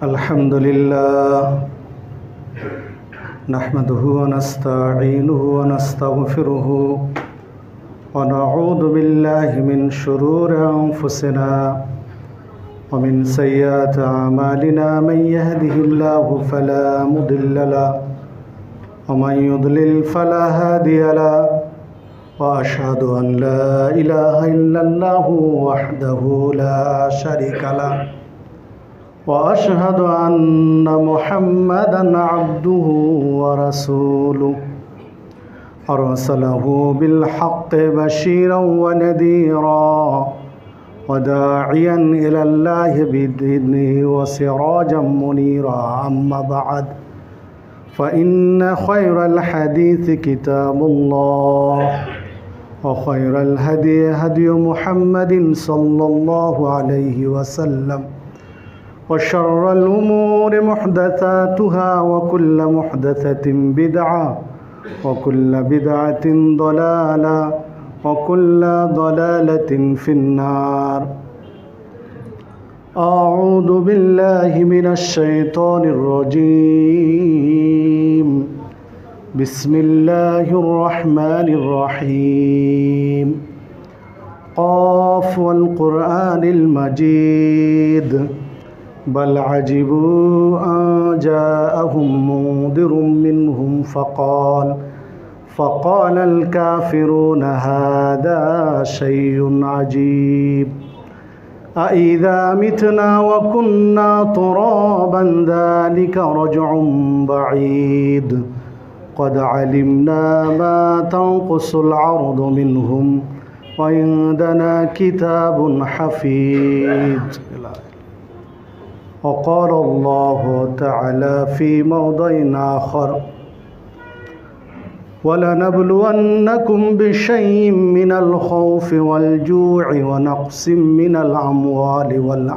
अल्हम्दुलिल्लाह नहमदुहु व नस्तईनुहु व नस्तगफिरुहु व नऊज़ु बिल्लाहि मिन शुरूरि अनफुसिना व मिन सय्यिआति अमालिना मन यहदिहिल्लाहु फला मुदिल्ल लहु व मन युद्लिल फला हादिय लहु व अशहदु अन ला इलाहा इल्लल्लाहु वहदहु ला शरीका लहु वअशहदु अन्न मुहम्मदन अब्दुहु व रसूलुहु अरसलहु बिल्हक़्क़ि बशीरन व नज़ीरा व दाइयन इलल्लाहि बिइज़्निहि व सिराजन मुनीरा अम्मा बअद फ़इन्न ख़ैरल हदीथि किताबुल्लाह व ख़ैरल हदी हदी मुहम्मदिन सल्लल्लाहु अलैहि वसल्लम वशर्रल उमूरि मुहदसातुहा वकुल्ल मुहदसतिन बिदअह वकुल्ल बिदअतिन दलाला वकुल्ल दलालतिन फिन्नार। अऊज़ु बिल्लाहि मिनश शैतानिर रजीम। बिस्मिल्लाहिर रहमानिर रहीम। क़ाफ़ वल क़ुरआनिल मजीद बल अजिबू अन जाअहुम मुंदिरुम मिनहुम फ़क़ालल काफ़िरून हाज़ा शैउन अजीब अइज़ा मितना व कुन्ना तुराबन ज़ालिका रज्उन बईद क़द अलिमना मा तंक़ुसुल अर्दु मिनहुम व इंदना किताबुन हफ़ीज़। वक़ाल अल्लाहु तआला फ़ी मौदिअ आख़र वलनब्लुवन्नकुम बिशैइन मिनल ख़ौफ़ि वल जू'i व नक़्सिम मिनल अम्वालि वल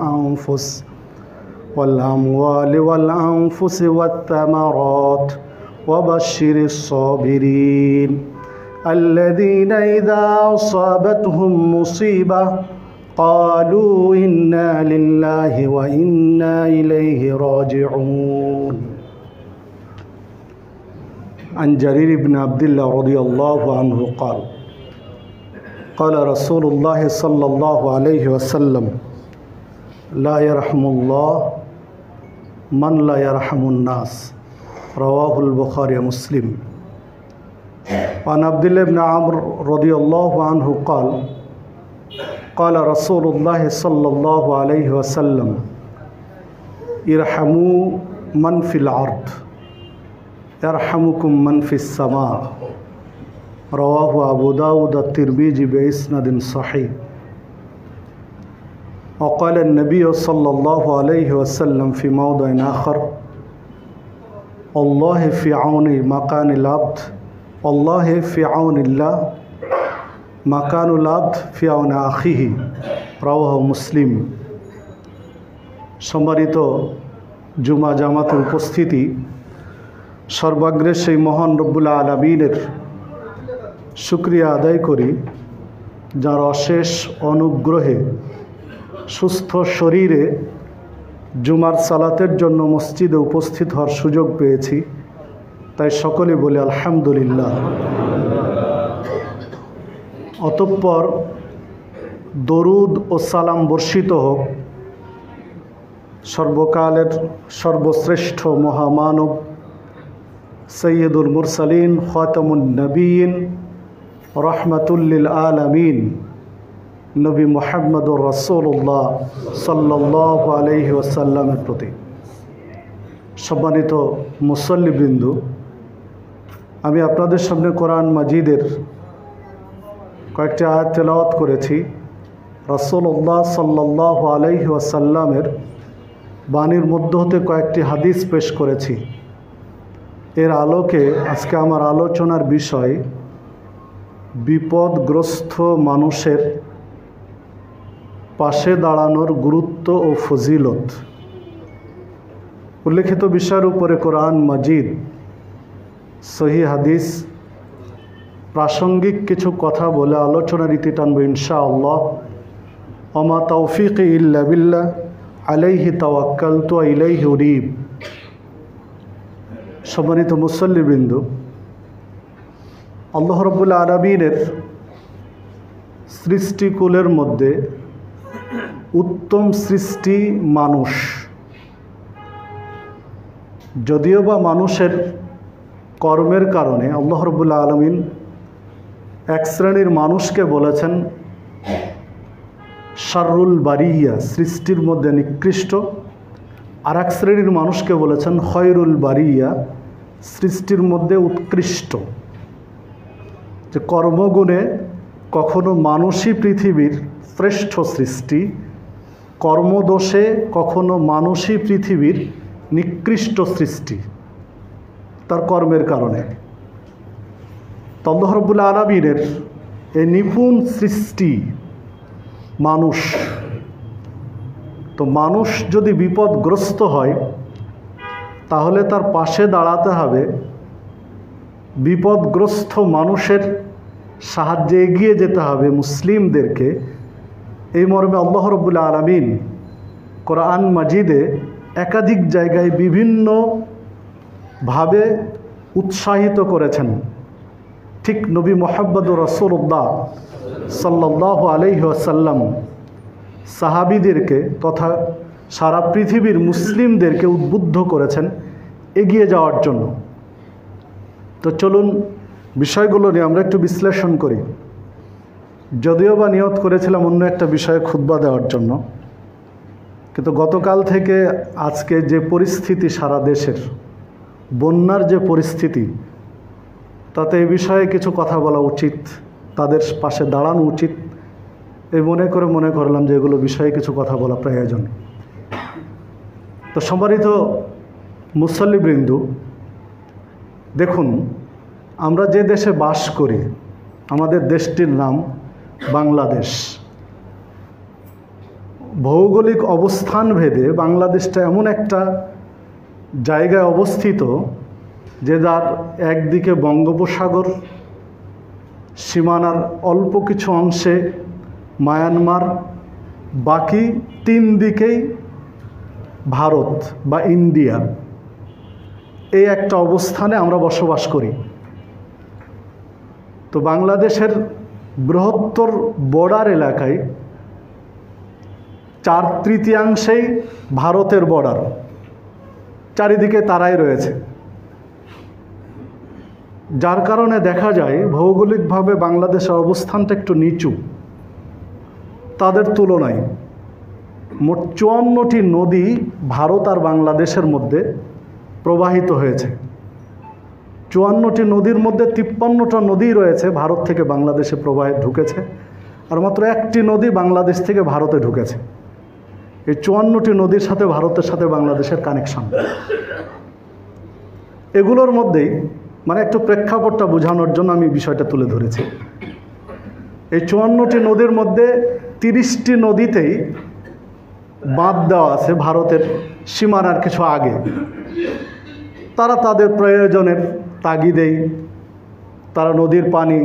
अन्फ़ुसि वत्तमरात वबश्शिरिस साबिरीन अल्लज़ीना इज़ा असाबतहुम मुसीबह क़ालू इन्ना लिल्लाहि व इन्ना इलैहि राजिऊन। अन जरीर इब्न अब्दिल्लाह रज़ियल्लाहु अन्हु क़ाल क़ाल रसूलुल्लाह सल्लल्लाहु अलैहि वसल्लम ला यरहमुल्लाह मन ला यरहमुन नास रवाहुल बुखारी मुस्लिम। अन अब्दुल्लाह इब्न अम्र रज़ियल्लाहु अन्हु क़ाल क़ाल रसूलुल्लाह सल्लल्लाहु अलैहि वसल्लम इरहमू मन फ़िल अर्द यरहमुकुम मन फ़िस समा रवाहु अबू दाऊद अत-तिरमिज़ी बिइस्नादिन सहीह। वक़ाल नबी सल्लल्लाहु अलैहि वसल्लम फ़ी मौदिअ आख़र अल्लाह फ़ी औनि मकानिल अब्द अल्लाह फ़ी औनिल्लाह मकानुल अब्द फ़ी औनि आख़िही रवाहु मुस्लिम। सम्मानित जुमा জামাতের উপস্থিতি, সর্বাগ্রে সেই মহান রব্বুল আলামিনের শুকরিয়া আদায় করি যার অশেষ অনুগ্রহে সুস্থ শরীরে জুমার সালাতের জন্য মসজিদে উপস্থিত হওয়ার সুযোগ পেয়েছি, তাই সকলে বলে আলহামদুলিল্লাহ। অতঃপর দরুদ ও সালাম বর্ষিত হোক সর্বকালের সর্বশ্রেষ্ঠ মহামানব সৈয়দুল মুরসালিন খাতামুন নবীন রহমাতুল লিল আলামিন নবী মুহাম্মদুর রাসূলুল্লাহ সাল্লাল্লাহু আলাইহি ওয়াসাল্লামের প্রতি। সম্মানিত মুসল্লিবৃন্দ, আমি আপনাদের সামনে কোরআন মাজিদের কয়েকটি আয়াত তেলাওয়াত করেছি। রাসূলুল্লাহ সাল্লাল্লাহু আলাইহি ওয়াসাল্লামের বাণীর মধ্য হতে কয়েকটি হাদিস পেশ করেছি। এর আলোকে আজকে আমার আলোচনার বিষয় বিপদগ্রস্ত মানুষের পাশে দাঁড়ানোর গুরুত্ব ও ফজিলত। উল্লেখিত বিষয়ের উপরে কোরআন মাজিদ, সহিহ হাদিস প্রাসঙ্গিক কিছু কথা বলে আলোচনার রীতি টানব ইনশাআল্লাহ। ওমা তৌফিক ইল্লা বিল্লাহ আলাইহি তাওয়াক্কালতু ওয়া ইলাইহি উনীব। সম্মানিত মুসল্লিবৃন্দ, আল্লাহ রাব্বুল আলামিনের সৃষ্টিকুলের মধ্যে উত্তম সৃষ্টি মানুষ। যদিও বা মানুষের কর্মের কারণে আল্লাহ রাব্বুল আলামিন এক শ্রেণীর মানুষকে বলেছেন শাররুল বারিয়া, সৃষ্টির মধ্যে নিকৃষ্ট, আর এক শ্রেণীর মানুষকে বলেছেন খয়রুল বারিয়া, সৃষ্টির মধ্যে উৎকৃষ্ট। যে কর্মগুণে কখনো মানুষই পৃথিবীর শ্রেষ্ঠ সৃষ্টি, কর্মদোষে কখনো মানুষই পৃথিবীর নিকৃষ্ট সৃষ্টি তার কর্মের কারণে। আল্লাহ রাব্বুল আলামিনের এই নিপুণ সৃষ্টি মানুষ। তো মানুষ যদি বিপদগ্রস্ত হয় তাহলে তার পাশে দাঁড়াতে হবে, বিপদগ্রস্ত মানুষের সাহায্যে এগিয়ে যেতে হবে মুসলিমদেরকে। এই মর্মে আল্লাহ রাব্বুল আলামিন কোরআন মাজিদে একাধিক জায়গায় বিভিন্নভাবে উৎসাহিত করেছেন। ঠিক নবী মুহাম্মদুর রাসূলুল্লাহ সাল্লাল্লাহু আলাইহি ওয়াসাল্লাম সাহাবীদেরকে তথা সারা পৃথিবীর মুসলিমদেরকে উদ্বুদ্ধ করেছেন এগিয়ে যাওয়ার জন্য। তো চলুন বিষয়গুলো নিয়ে আমরা একটু বিশ্লেষণ করি। যদিও বা নিয়ত করেছিলাম অন্য একটা বিষয়ে খুতবা দেওয়ার জন্য, কিন্তু গতকাল থেকে আজকে যে পরিস্থিতি সারা দেশের, বন্যার যে পরিস্থিতি, তাতে এই বিষয়ে কিছু কথা বলা উচিত, তাদের পাশে দাঁড়ানো উচিত, এই মনে করলাম যে এগুলো বিষয়ে কিছু কথা বলা প্রয়োজন। তো সম্মানিত মুসল্লিবৃন্দ, দেখুন, আমরা যে দেশে বাস করি, আমাদের দেশটির নাম বাংলাদেশ। ভৌগোলিক অবস্থান ভেদে বাংলাদেশটা এমন একটা জায়গায় অবস্থিত যে যার একদিকে বঙ্গোপসাগর, সীমানার অল্প কিছু অংশে মায়ানমার, বাকি তিন দিকেই ভারত বা ইন্ডিয়া। এই একটা অবস্থানে আমরা বসবাস করি। তো বাংলাদেশের বৃহত্তর বর্ডার এলাকায় 4/3 ভারতের বর্ডার, চারিদিকে তারাই রয়েছে। যার কারণে দেখা যায় ভৌগোলিকভাবে বাংলাদেশের অবস্থানটা একটু নিচু তাদের তুলনায়। মোট 54টি নদী ভারত আর বাংলাদেশের মধ্যে প্রবাহিত হয়েছে। 54টি নদীর মধ্যে 53টা নদী রয়েছে ভারত থেকে বাংলাদেশে প্রবাহে ঢুকেছে, আর মাত্র একটি নদী বাংলাদেশ থেকে ভারতে ঢুকেছে। এই 54টি নদীর সাথে ভারতের সাথে বাংলাদেশের কানেকশন। এগুলোর মধ্যেই একটু প্রেক্ষাপটটা বোঝানোর জন্য আমি বিষয়টা তুলে ধরেছি। এই 54টি নদীর মধ্যে 30টি নদীতেই বাঁধ দেওয়া আছে ভারতের সীমানার কিছু আগে। তারা তাদের প্রয়োজনের তাগিদেই তারা নদীর পানি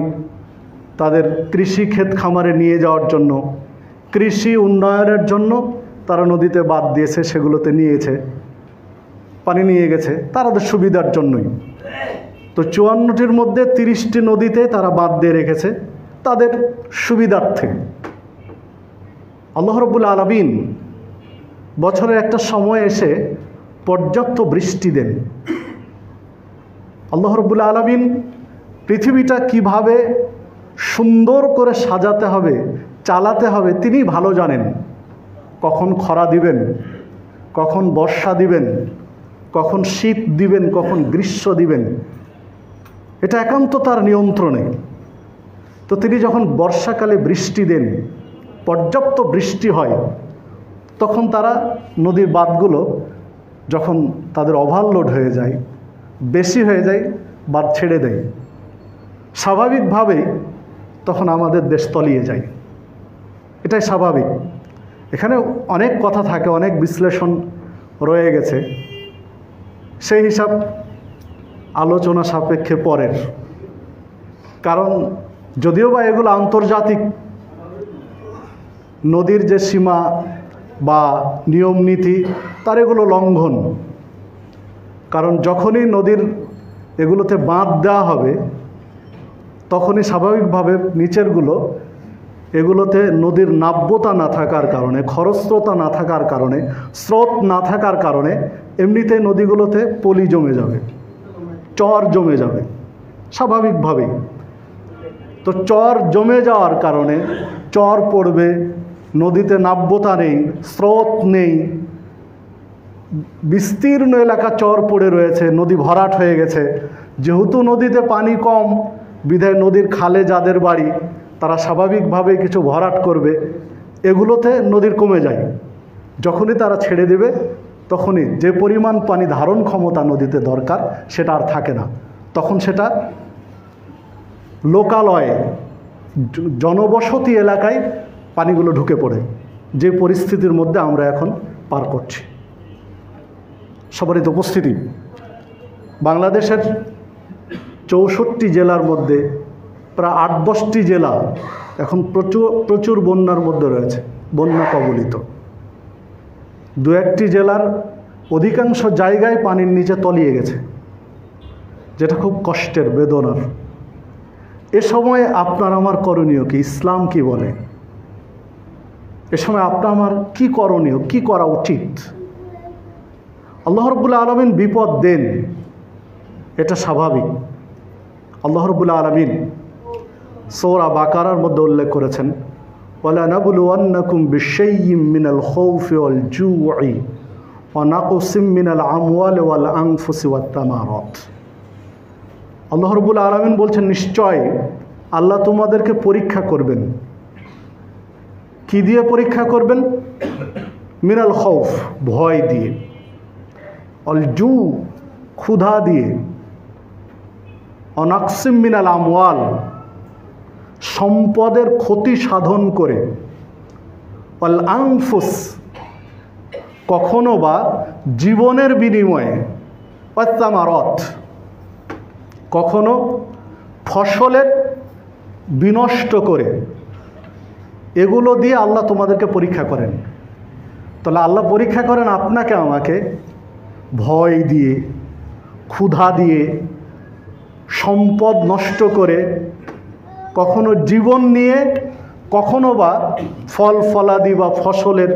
তাদের কৃষি ক্ষেত খামারে নিয়ে যাওয়ার জন্য, কৃষি উন্নয়নের জন্য তারা নদীতে বাঁধ দিয়েছে, সেগুলোতে নিয়েছে, পানি নিয়ে গেছে তাদের সুবিধার জন্যই। তো 54টির মধ্যে 30টি নদীতে তারা বাঁধ দিয়ে রেখেছে তাদের সুবিধার্থে। আল্লাহ রাব্বুল আলামিন বছরের একটা সময় এসে পর্যাপ্ত বৃষ্টি দেন। আল্লাহ রাব্বুল আলামিন পৃথিবীটা কিভাবে সুন্দর করে সাজাতে হবে, চালাতে হবে তিনি ভালো জানেন। কখন খরা দিবেন, কখন বর্ষা দিবেন, কখন শীত দিবেন, কখন গ্রীষ্ম দিবেন, এটা একান্ত তার নিয়ন্ত্রণে। তো তিনি যখন বর্ষাকালে বৃষ্টি দেন, পর্যাপ্ত বৃষ্টি হয়, তখন তারা নদীর বাঁধগুলো যখন তাদের ওভারলোড হয়ে যায়, বেশি হয়ে যায়, বাঁধ ছেড়ে দেয়। স্বাভাবিকভাবেই তখন আমাদের দেশ তলিয়ে যায়। এটাই স্বাভাবিক। এখানে অনেক কথা থাকে, অনেক বিশ্লেষণ রয়ে গেছে, সেই হিসাব আলোচনা সাপেক্ষে পরের। কারণ যদিও বা এগুলো আন্তর্জাতিক নদীর যে সীমা বা নিয়ম নীতি তার এগুলো লঙ্ঘন। কারণ যখনই নদীর এগুলোতে বাঁধ দেওয়া হবে তখনই স্বাভাবিকভাবে নিচেরগুলো এগুলোতে নদীর নাব্যতা না থাকার কারণে, খরস্রোতা না থাকার কারণে, স্রোত না থাকার কারণে এমনিতে নদীগুলোতে পলি জমে যাবে, চর জমে যাবে স্বাভাবিকভাবেই। তো চর জমে যাওয়ার কারণে চর পড়বে, নদীতে নাব্যতা নেই, স্রোত নেই, বিস্তীর্ণ এলাকা চর পড়ে রয়েছে, নদী ভরাট হয়ে গেছে। যেহেতু নদীতে পানি কম বিধায় নদীর খালে যাদের বাড়ি তারা স্বাভাবিকভাবেই কিছু ভরাট করবে, এগুলোতে নদীর কমে যায়। যখনই তারা ছেড়ে দেবে তখনই যে পরিমাণ পানি ধারণ ক্ষমতা নদীতে দরকার সেটা আর থাকে না। তখন সেটা লোকালয়ে জনবসতি এলাকায় পানিগুলো ঢুকে পড়ে, যে পরিস্থিতির মধ্যে আমরা এখন পার করছি। সবারই তো উপস্থিতি, বাংলাদেশের 64টি জেলার মধ্যে প্রায় 8-10টি জেলা এখন প্রচুর বন্যার মধ্যে রয়েছে, বন্যা কবলিত। 2-1টি জেলার অধিকাংশ জায়গায় পানির নিচে তলিয়ে গেছে, যেটা খুব কষ্টের, বেদনার। এ সময় আপনার আমার করণীয় কি? ইসলাম কি বলে? এ সময় আপনার আমার কি করণীয়, কি করা উচিত? আল্লাহ রাব্বুল আলামিন বিপদ দেন, এটা স্বাভাবিক। আল্লাহ রাব্বুল আলামিন সূরা বাকারার মধ্যে উল্লেখ করেছেন, ওয়ালা নাবলুওয়ান্নাকুম বিশাইয়্যিম মিনাল খাউফি ওয়াল জু'i ওয়া নাকসিম মিনাল আমওয়ালি ওয়াল আনফুসি ওয়াত তামারাত। আল্লাহ রাব্বুল আলামিন বলছেন, নিশ্চয় আল্লাহ তোমাদেরকে পরীক্ষা করবেন। কি দিয়ে পরীক্ষা করবেন? মিনাল খাউফ, ভয় দিয়ে, অল জু, ক্ষুধা দিয়ে, অনাকসিম মিনাল আমওয়াল, সম্পদের ক্ষতি সাধন করে, অল আনফুস, কখনো বা জীবনের বিনিময়ে, ওয়াত্তামারত, কখনো ফসলের বিনষ্ট করে, এগুলো দিয়ে আল্লাহ তোমাদেরকে পরীক্ষা করেন। তাহলে আল্লাহ পরীক্ষা করেন আপনাকে আমাকে ভয় দিয়ে, ক্ষুধা দিয়ে, সম্পদ নষ্ট করে, কখনো জীবন নিয়ে, কখনো বা ফল ফলাদি বা ফসলের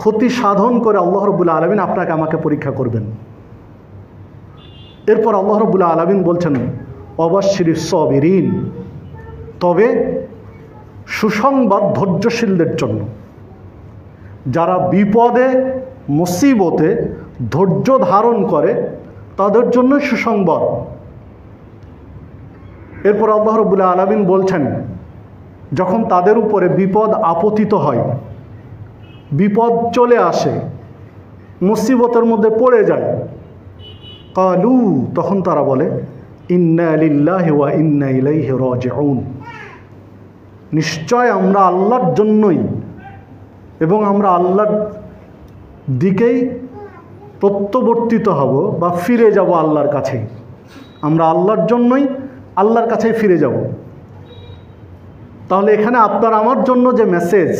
ক্ষতি সাধন করে আল্লাহ রাব্বুল আলামিন আপনাকে আমাকে পরীক্ষা করবেন। এরপর আল্লাহ রাব্বুল আলামিন বলছেন, অবাশশিরিস সাবিরিন, তবে সুসংবাদ ধৈর্যশীলদের জন্য, যারা বিপদে মুসিবতে ধৈর্য ধারণ করে তাদের জন্য সুসংবাদ। এরপর আল্লাহ রাব্বুল আলামিন বলছেন, যখন তাদের উপরে বিপদ আপতিত হয়, বিপদ চলে আসে, মুসিবতের মধ্যে পড়ে যায়, কালু, তখন তারা বলে, ইন্না লিল্লাহি ওয়া ইন্না ইলাইহি রাজিউন, নিশ্চয় আমরা আল্লাহর জন্যই এবং আমরা আল্লাহর দিকেই প্রত্যাবর্তিত হব বা ফিরে যাব আল্লাহর কাছেই। আমরা আল্লাহর জন্যই আল্লাহর কাছেই ফিরে যাব। তাহলে এখানে আপনার আমার জন্য যে মেসেজ,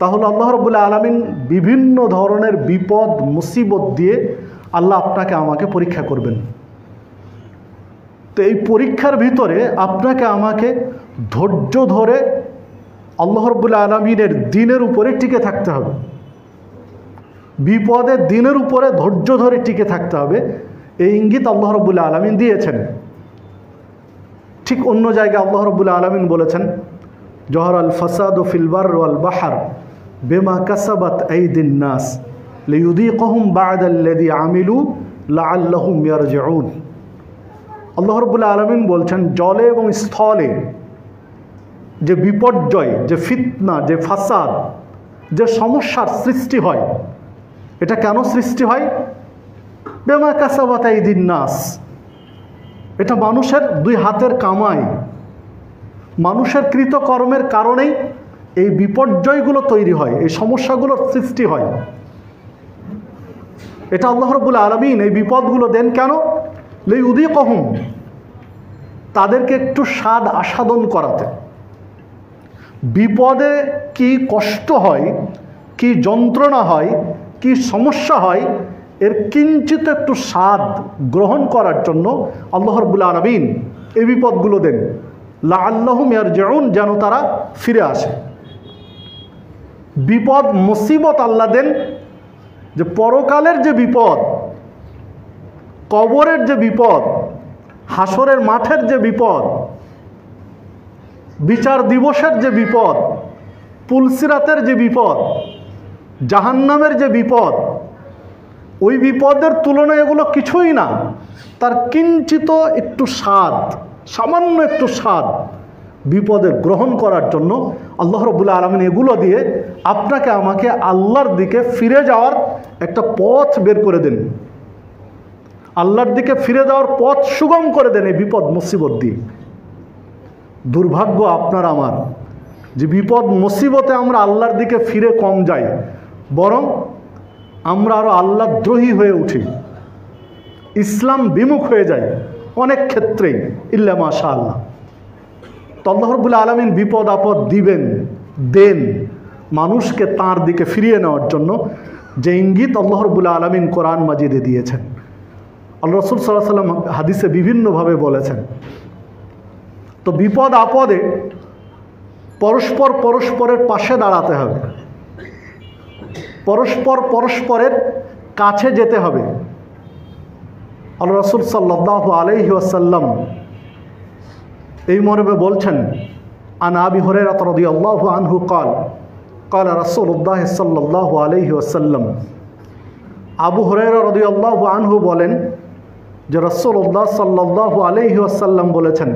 তাহলে আল্লাহ রাব্বুল আলামিন বিভিন্ন ধরনের বিপদ মুসিবত দিয়ে আল্লাহ আপনাকে আমাকে পরীক্ষা করবেন। তো এই পরীক্ষার ভিতরে আপনাকে আমাকে ধৈর্য ধরে আল্লাহ রাব্বুল আলামিনের দ্বীনের উপরে টিকে থাকতে হবে। বিপদের দিনের উপরে ধৈর্য ধরে টিকে থাকতে হবে, এই ইঙ্গিত আল্লাহ রাব্বুল আলামিন দিয়েছেন। ঠিক অন্য জায়গায় আল্লাহ রাব্বুল আলামিন বলেছেন, জহরাল ফাসাদু ফিল বাররি ওয়াল বাহর বিমা কাসাবাত আইদিন নাস লিয়ুযীকাহুম বা'দাল্লাযী আমিলু লাআল্লাহুম ইয়ারজিউন। আল্লাহ রাব্বুল আলামিন বলছেন, জলে এবং স্থলে যে বিপর্যয়, যে ফিতনা, যে ফাসাদ, যে সমস্যার সৃষ্টি হয়, এটা কেন সৃষ্টি হয়? বিমা কাসাবাত আইদিন নাস, এটা মানুষের দুই হাতের কামাই, মানুষের কৃতকর্মের কারণেই এই বিপর্যয়গুলো তৈরি হয়, এই সমস্যাগুলোর সৃষ্টি হয়। এটা আল্লাহ রাব্বুল আলামিন এই বিপদগুলো দেন কেন? লিয়ুযীকাহুম, তাদেরকে একটু স্বাদ আস্বাদন করাতে। বিপদে কি কষ্ট হয়, কি যন্ত্রণা হয়, কি সমস্যা হয়, এর কিঞ্চিত একটু স্বাদ গ্রহণ করার জন্য আল্লাহ রাব্বুল আলামিন এই বিপদগুলো দেন, লাআল্লাহুম ইয়ারজিউন, যেন তারা ফিরে আসে। বিপদ মুসিবত আল্লাহ দেন যে পরকালের যে বিপদ, কবরের যে বিপদ, হাসরের মাঠের যে বিপদ, বিচার দিবসের যে বিপদ, পুলসিরাতের যে বিপদ, জাহান্নামের যে বিপদ, ওই বিপদের তুলনায় এগুলো কিছুই না। তার কিঞ্চিত একটু স্বাদ, সামান্য একটু স্বাদ বিপদে গ্রহণ করার জন্য আল্লাহ রাব্বুল আলামিন এগুলো দিয়ে আপনাকে আমাকে আল্লাহর দিকে ফিরে যাওয়ার একটা পথ বের করে দেন, আল্লাহর দিকে ফিরে যাওয়ার পথ সুগম করে দেন এই বিপদ মুসিবত দিয়ে। দুর্ভাগ্য আপনার আমার যে বিপদ মুসিবতে আমরা আল্লাহর দিকে ফিরে কম যাই, বরং আমরা আরও আল্লাহদ্রোহী হয়ে উঠি, ইসলাম বিমুখ হয়ে যায় অনেক ক্ষেত্রেই, ইল্লা মাশাআল্লাহ। তো আল্লাহ রাব্বুল আলামিন বিপদ আপদ দিবেন, দেন মানুষকে তাঁর দিকে ফিরিয়ে নেওয়ার জন্য, যে ইঙ্গিত আল্লাহ রাব্বুল আলামিন কোরআন মাজিদে দিয়েছেন, আল্লাহ রাসূল সাল্লাল্লাহু আলাইহি ওয়াসাল্লাম হাদিসে বিভিন্নভাবে বলেছেন। তো বিপদ আপদে পরস্পর পরস্পরের পাশে দাঁড়াতে হবে, পরস্পর পরস্পরের কাছে যেতে হবে। আল্লাহ রাসূল সাল্লাল্লাহু আলাইহি ওয়াসাল্লাম এই মর্মে বলছেন, আন আবি হুরায়রা রাদিয়াল্লাহু আনহু قال قال রাসূলুল্লাহ সাল্লাল্লাহু আলাইহি ওয়াসাল্লাম, আবু হুরায়রা রাদিয়াল্লাহু আনহু বলেন যে রাসূলুল্লাহ সাল্লাল্লাহু আলাইহি ওয়াসাল্লাম বলেছেন,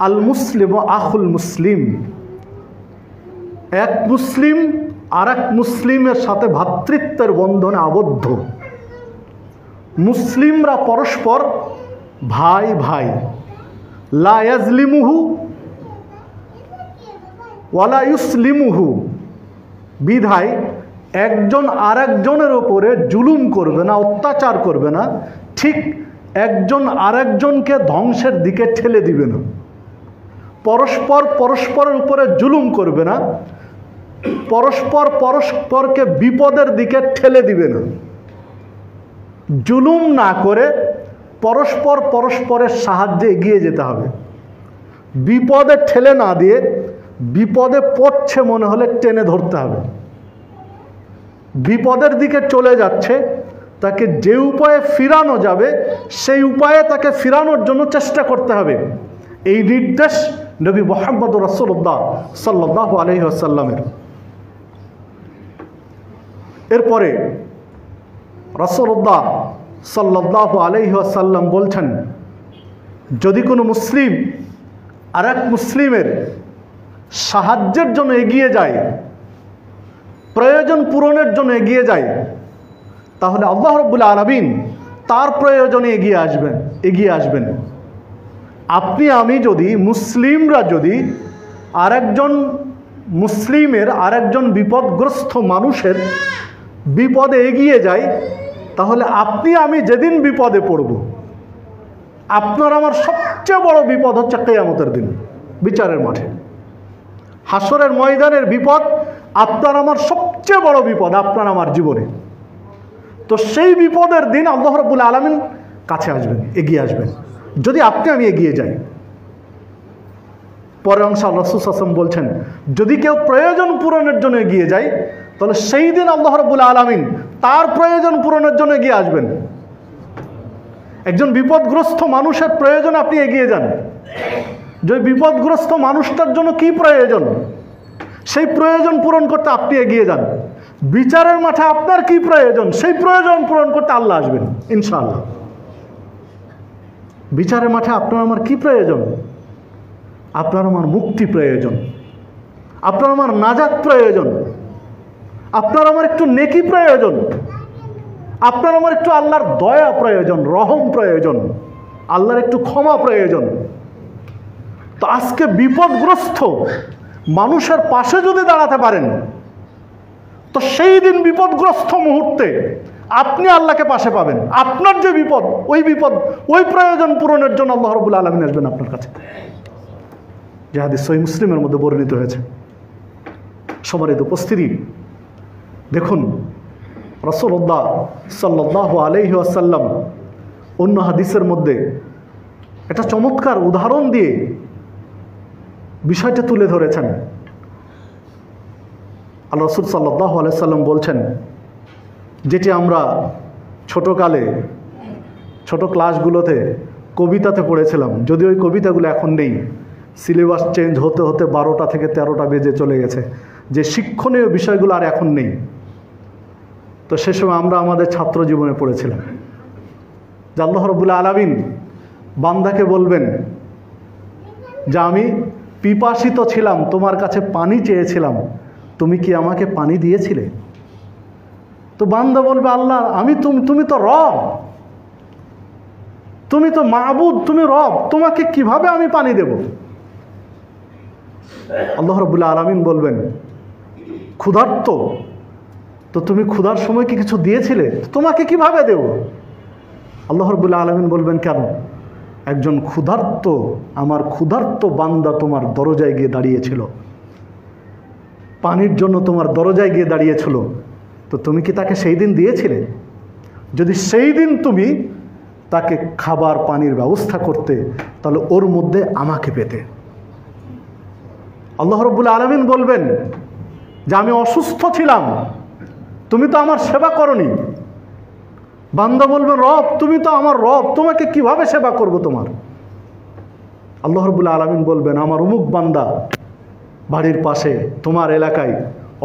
আল মুসলিম আখুল মুসলিম, এক মুসলিম আর এক মুসলিমের সাথে ভ্রাতৃত্বের বন্ধনে আবদ্ধ। মুসলিমরা পরস্পর ভাই ভাই, লা ইয়াজলিমুহু ওয়ালা ইউসলিমুহু, বিধায় একজন আরেকজনের ওপরে জুলুম করবে না, অত্যাচার করবে না, ঠিক একজন আরেকজনকে ধ্বংসের দিকে ঠেলে দিবে না। পরস্পর পরস্পরের উপরে জুলুম করবে না, পরস্পর পরস্পরকে বিপদের দিকে ঠেলে দিবে না। জুলুম না করে পরস্পর পরস্পরের সাহায্যে এগিয়ে যেতে হবে। বিপদে ঠেলে না দিয়ে, বিপদে পড়ছে মনে হলে টেনে ধরতে হবে। বিপদের দিকে চলে যাচ্ছে, তাকে যে উপায়ে ফিরানো যাবে সেই উপায়ে তাকে ফিরানোর জন্য চেষ্টা করতে হবে। এই নির্দেশ নবী মুহাম্মদ রাসূলুল্লাহ সাল্লাল্লাহু আলাইহি ওয়াসাল্লামের। এরপরে রাসূলুল্লাহ সাল্লাল্লাহু আলাইহি ওয়াসাল্লাম বলছেন, যদি কোনো মুসলিম আর এক মুসলিমের সাহায্যের জন্য এগিয়ে যায়, প্রয়োজন পূরণের জন্য এগিয়ে যায়, তাহলে আল্লাহ রাব্বুল আলামিন তার প্রয়োজনে এগিয়ে আসবেন। আপনি আমি যদি, মুসলিমরা যদি আরেকজন মুসলিমের, আরেকজন বিপদগ্রস্ত মানুষের বিপদে এগিয়ে যাই, তাহলে আপনি আমি যেদিন বিপদে পড়ব, আপনার আমার সবচেয়ে বড় বিপদ হচ্ছে কিয়ামতের দিন, বিচারের মাঠে, হাসরের ময়দানের বিপদ আপনার আমার সবচেয়ে বড় বিপদ আপনার আমার জীবনে। তো সেই বিপদের দিন আল্লাহ রাব্বুল আলামিন কাছে আসবেন, এগিয়ে আসবেন, যদি আপনি আমি এগিয়ে যাই। পরের অংশ রাসূল সাল্লাল্লাহু আলাইহি ওয়াসাল্লাম বলছেন, যদি কেউ প্রয়োজন পূরণের জন্য এগিয়ে যায়, তাহলে সেই দিন আল্লাহ রাব্বুল আলামিন তার প্রয়োজন পূরণের জন্য এগিয়ে আসবেন। একজন বিপদগ্রস্ত মানুষের প্রয়োজন আপনি এগিয়ে যান, যে বিপদগ্রস্ত মানুষটার জন্য কি প্রয়োজন সেই প্রয়োজন পূরণ করতে আপনি এগিয়ে যান। বিচারের মাঠে আপনার কি প্রয়োজন সেই প্রয়োজন পূরণ করতে আল্লাহ আসবেন ইনশাআল্লাহ। বিচারের মাঠে আপনার আমার কি প্রয়োজন? আপনার আমার মুক্তি প্রয়োজন, আপনার আমার নাজাত প্রয়োজন, আপনার আমার একটু নেকি প্রয়োজন, আপনার আমার একটু আল্লাহর দয়া প্রয়োজন, রহম প্রয়োজন, আল্লাহর একটু ক্ষমা প্রয়োজন। তো আজকে বিপদগ্রস্ত মানুষের পাশে যদি দাঁড়াতে পারেন, তো সেই দিন বিপদগ্রস্ত মুহূর্তে আপনি আল্লাহকে পাশে পাবেন। আপনার যে বিপদ, ওই প্রয়োজন পূরণের জন্য আল্লাহ রাব্বুল আলামিন আসবেন আপনার কাছে। যে হাদিস সহিহ মুসলিমের মধ্যে বর্ণিত হয়েছে। সম্মানিত উপস্থিতি, দেখুন রাসূলুল্লাহ সাল্লাল্লাহু আলাইহি ওয়াসাল্লাম অন্য হাদিসের মধ্যে একটা চমৎকার উদাহরণ দিয়ে বিষয়টা তুলে ধরেছেন। আল্লাহ রাসূল সাল্লাল্লাহু আলাইহি ওয়াসাল্লাম বলছেন, যেটি আমরা ছোটকালে ছোট ক্লাসগুলোতে কবিতাতে পড়েছিলাম, যদিও ওই কবিতাগুলো এখন নেই, সিলেবাস চেঞ্জ হতে হতে 12টা থেকে 13টা বেজে চলে গেছে, যে শিক্ষণীয় বিষয়গুলো আর এখন নেই। তো সে সময় আমরা আমাদের ছাত্র জীবনে পড়েছিলাম যে আল্লাহ রাব্বুল আলামিন বান্দাকে বলবেন যে আমি পিপাসিত ছিলাম, তোমার কাছে পানি চেয়েছিলাম, তুমি কি আমাকে পানি দিয়েছিলে? তো বান্দা বলবে, আল্লাহ তুমি তো রব, তুমি তো মাবুদ, তুমি রব, তোমাকে কিভাবে আমি পানি দেব? আল্লাহ রাব্বুল আলামিন বলবেন, ক্ষুধার্ত, তো তুমি ক্ষুধার সময় কি কিছু দিয়েছিলে? তোমাকে কিভাবে দেব? আল্লাহ রাব্বুল আলামিন বলবেন, কেন? একজন ক্ষুধার্ত, আমার ক্ষুধার্ত বান্দা তোমার দরজায় গিয়ে দাঁড়িয়েছিল, পানির জন্য তোমার দরজায় গিয়ে দাঁড়িয়েছিল, তো তুমি কি তাকে সেই দিন দিয়েছিলে? যদি সেই দিন তুমি তাকে খাবার পানির ব্যবস্থা করতে, তাহলে ওর মধ্যে আমাকে পেতে। আল্লাহ রাব্বুল আলামিন বলবেন যে আমি অসুস্থ ছিলাম, তুমি তো আমার সেবা করনি। বান্দা বলবে, রব, তুমি তো আমার রব, তোমাকে কিভাবে সেবা করব তোমার? আল্লাহ রাব্বুল আলামিন বলবেন, আমার অমুক বান্দা বাড়ির পাশে তোমার এলাকায়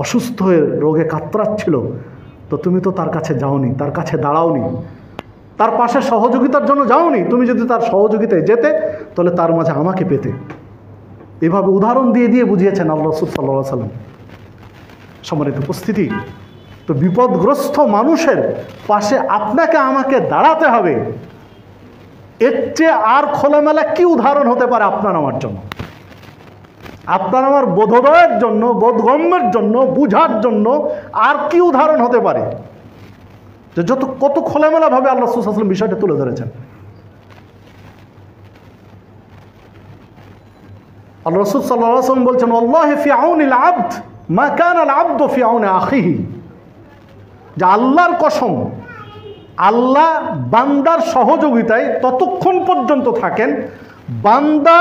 অসুস্থ হয়ে রোগে কাতরাচ্ছিল, তো তুমি তো তার কাছে যাওনি, তার কাছে দাঁড়াওনি, তার পাশে সহযোগিতার জন্য যাওনি। তুমি যদি তার সহযোগিতায় যেতে, তাহলে তার মাঝে আমাকে পেতে। এভাবে উদাহরণ দিয়ে দিয়ে বুঝিয়েছেন আল্লাহ রাসূল সাল্লাল্লাহু আলাইহি ওয়াসাল্লাম। সম্মানিত উপস্থিতি, তো বিপদগ্রস্ত মানুষের পাশে আপনাকে আমাকে দাঁড়াতে হবে, এর চেয়ে আর খোলামেলা কি উদাহরণ হতে পারে আপনার আমার জন্য? আপনার আমার বোধোদয়ের জন্য, বোধগম্যের জন্য, বুঝার জন্য আর কি উদাহরণ হতে পারে? যে কত খোলামেলাভাবে আল্লাহ রাসূল সাল্লাল্লাহু আলাইহি ওয়াসাল্লাম বিষয়টা তুলে ধরেছেন। আল্লাহ রাসূল সাল্লাল্লাহু আলাইহি ওয়াসাল্লাম বলছেন, আল্লাহু ফি আউনিল আবদ মা কানা আল আবদু ফি আউনি আখিহি। যে আল্লাহর কসম, আল্লাহ বান্দার সহযোগিতায় ততক্ষণ পর্যন্ত থাকেন, বান্দা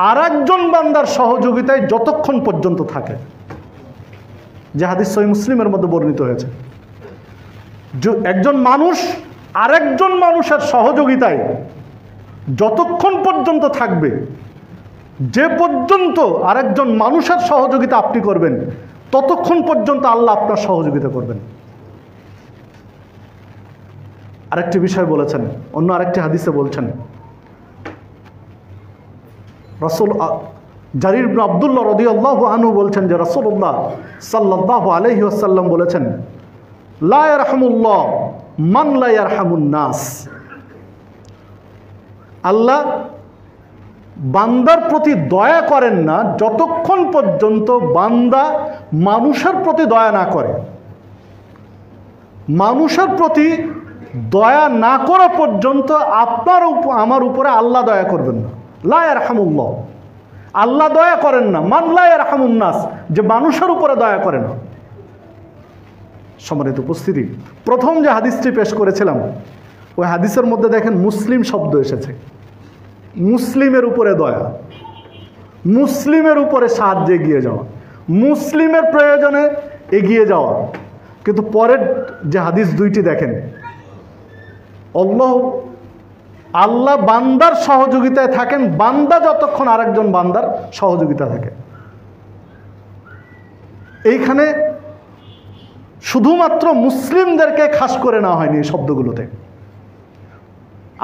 আর একজন বান্দার সহযোগিতায় যতক্ষণ পর্যন্ত থাকে। যে হাদিস সহিহ মুসলিমের মধ্যে বর্ণিত হয়েছে, একজন মানুষ আরেকজন মানুষের সহযোগিতায় যতক্ষণ পর্যন্ত থাকবে, যে পর্যন্ত আরেকজন মানুষের সহযোগিতা আপনি করবেন, ততক্ষণ পর্যন্ত আল্লাহ আপনার সহযোগিতা করবেন। আরেকটি বিষয় বলেছেন, অন্য আরেকটি হাদিসে বলছেন, রাসূল জারির ইবনে আব্দুল্লাহ রাদিয়াল্লাহু আনহু বলছেন যে রাসূলুল্লাহ সাল্লাল্লাহু আলাইহি ওয়াসাল্লাম বলেছেন, লা ইয়ারহামুল্লাহ মান লা ইয়ারহামুন নাস। আল্লাহ বান্দার প্রতি দয়া করেন না যতক্ষণ পর্যন্ত বান্দা মানুষের প্রতি দয়া না করে। মানুষের প্রতি দয়া না করা পর্যন্ত আপনার আমার উপরে আল্লাহ দয়া করবেন না। লা ইয়ারহামুল্লাহ, আল্লাহ দয়া করেন না। মান লা ইয়ারহামুন নাস, যে মানুষের উপরে দয়া করে না। সম্মানিত উপস্থিতি, প্রথম যে হাদিসটি পেশ করেছিলাম, ওই হাদিসের মধ্যে দেখেন মুসলিম শব্দ এসেছে। মুসলিমের উপরে দয়া, মুসলিমের উপরে সাহায্যে এগিয়ে যাওয়া, মুসলিমের প্রয়োজনে এগিয়ে যাওয়া। কিন্তু পরের যে হাদিস দুইটি দেখেন, আল্লাহ বান্দার সহযোগিতায় থাকেন, বান্দা যতক্ষণ আরেকজন বান্দার সহযোগিতা থাকে। এইখানে শুধুমাত্র মুসলিমদেরকে খাস করে নেওয়া হয়নি এই শব্দগুলোতে।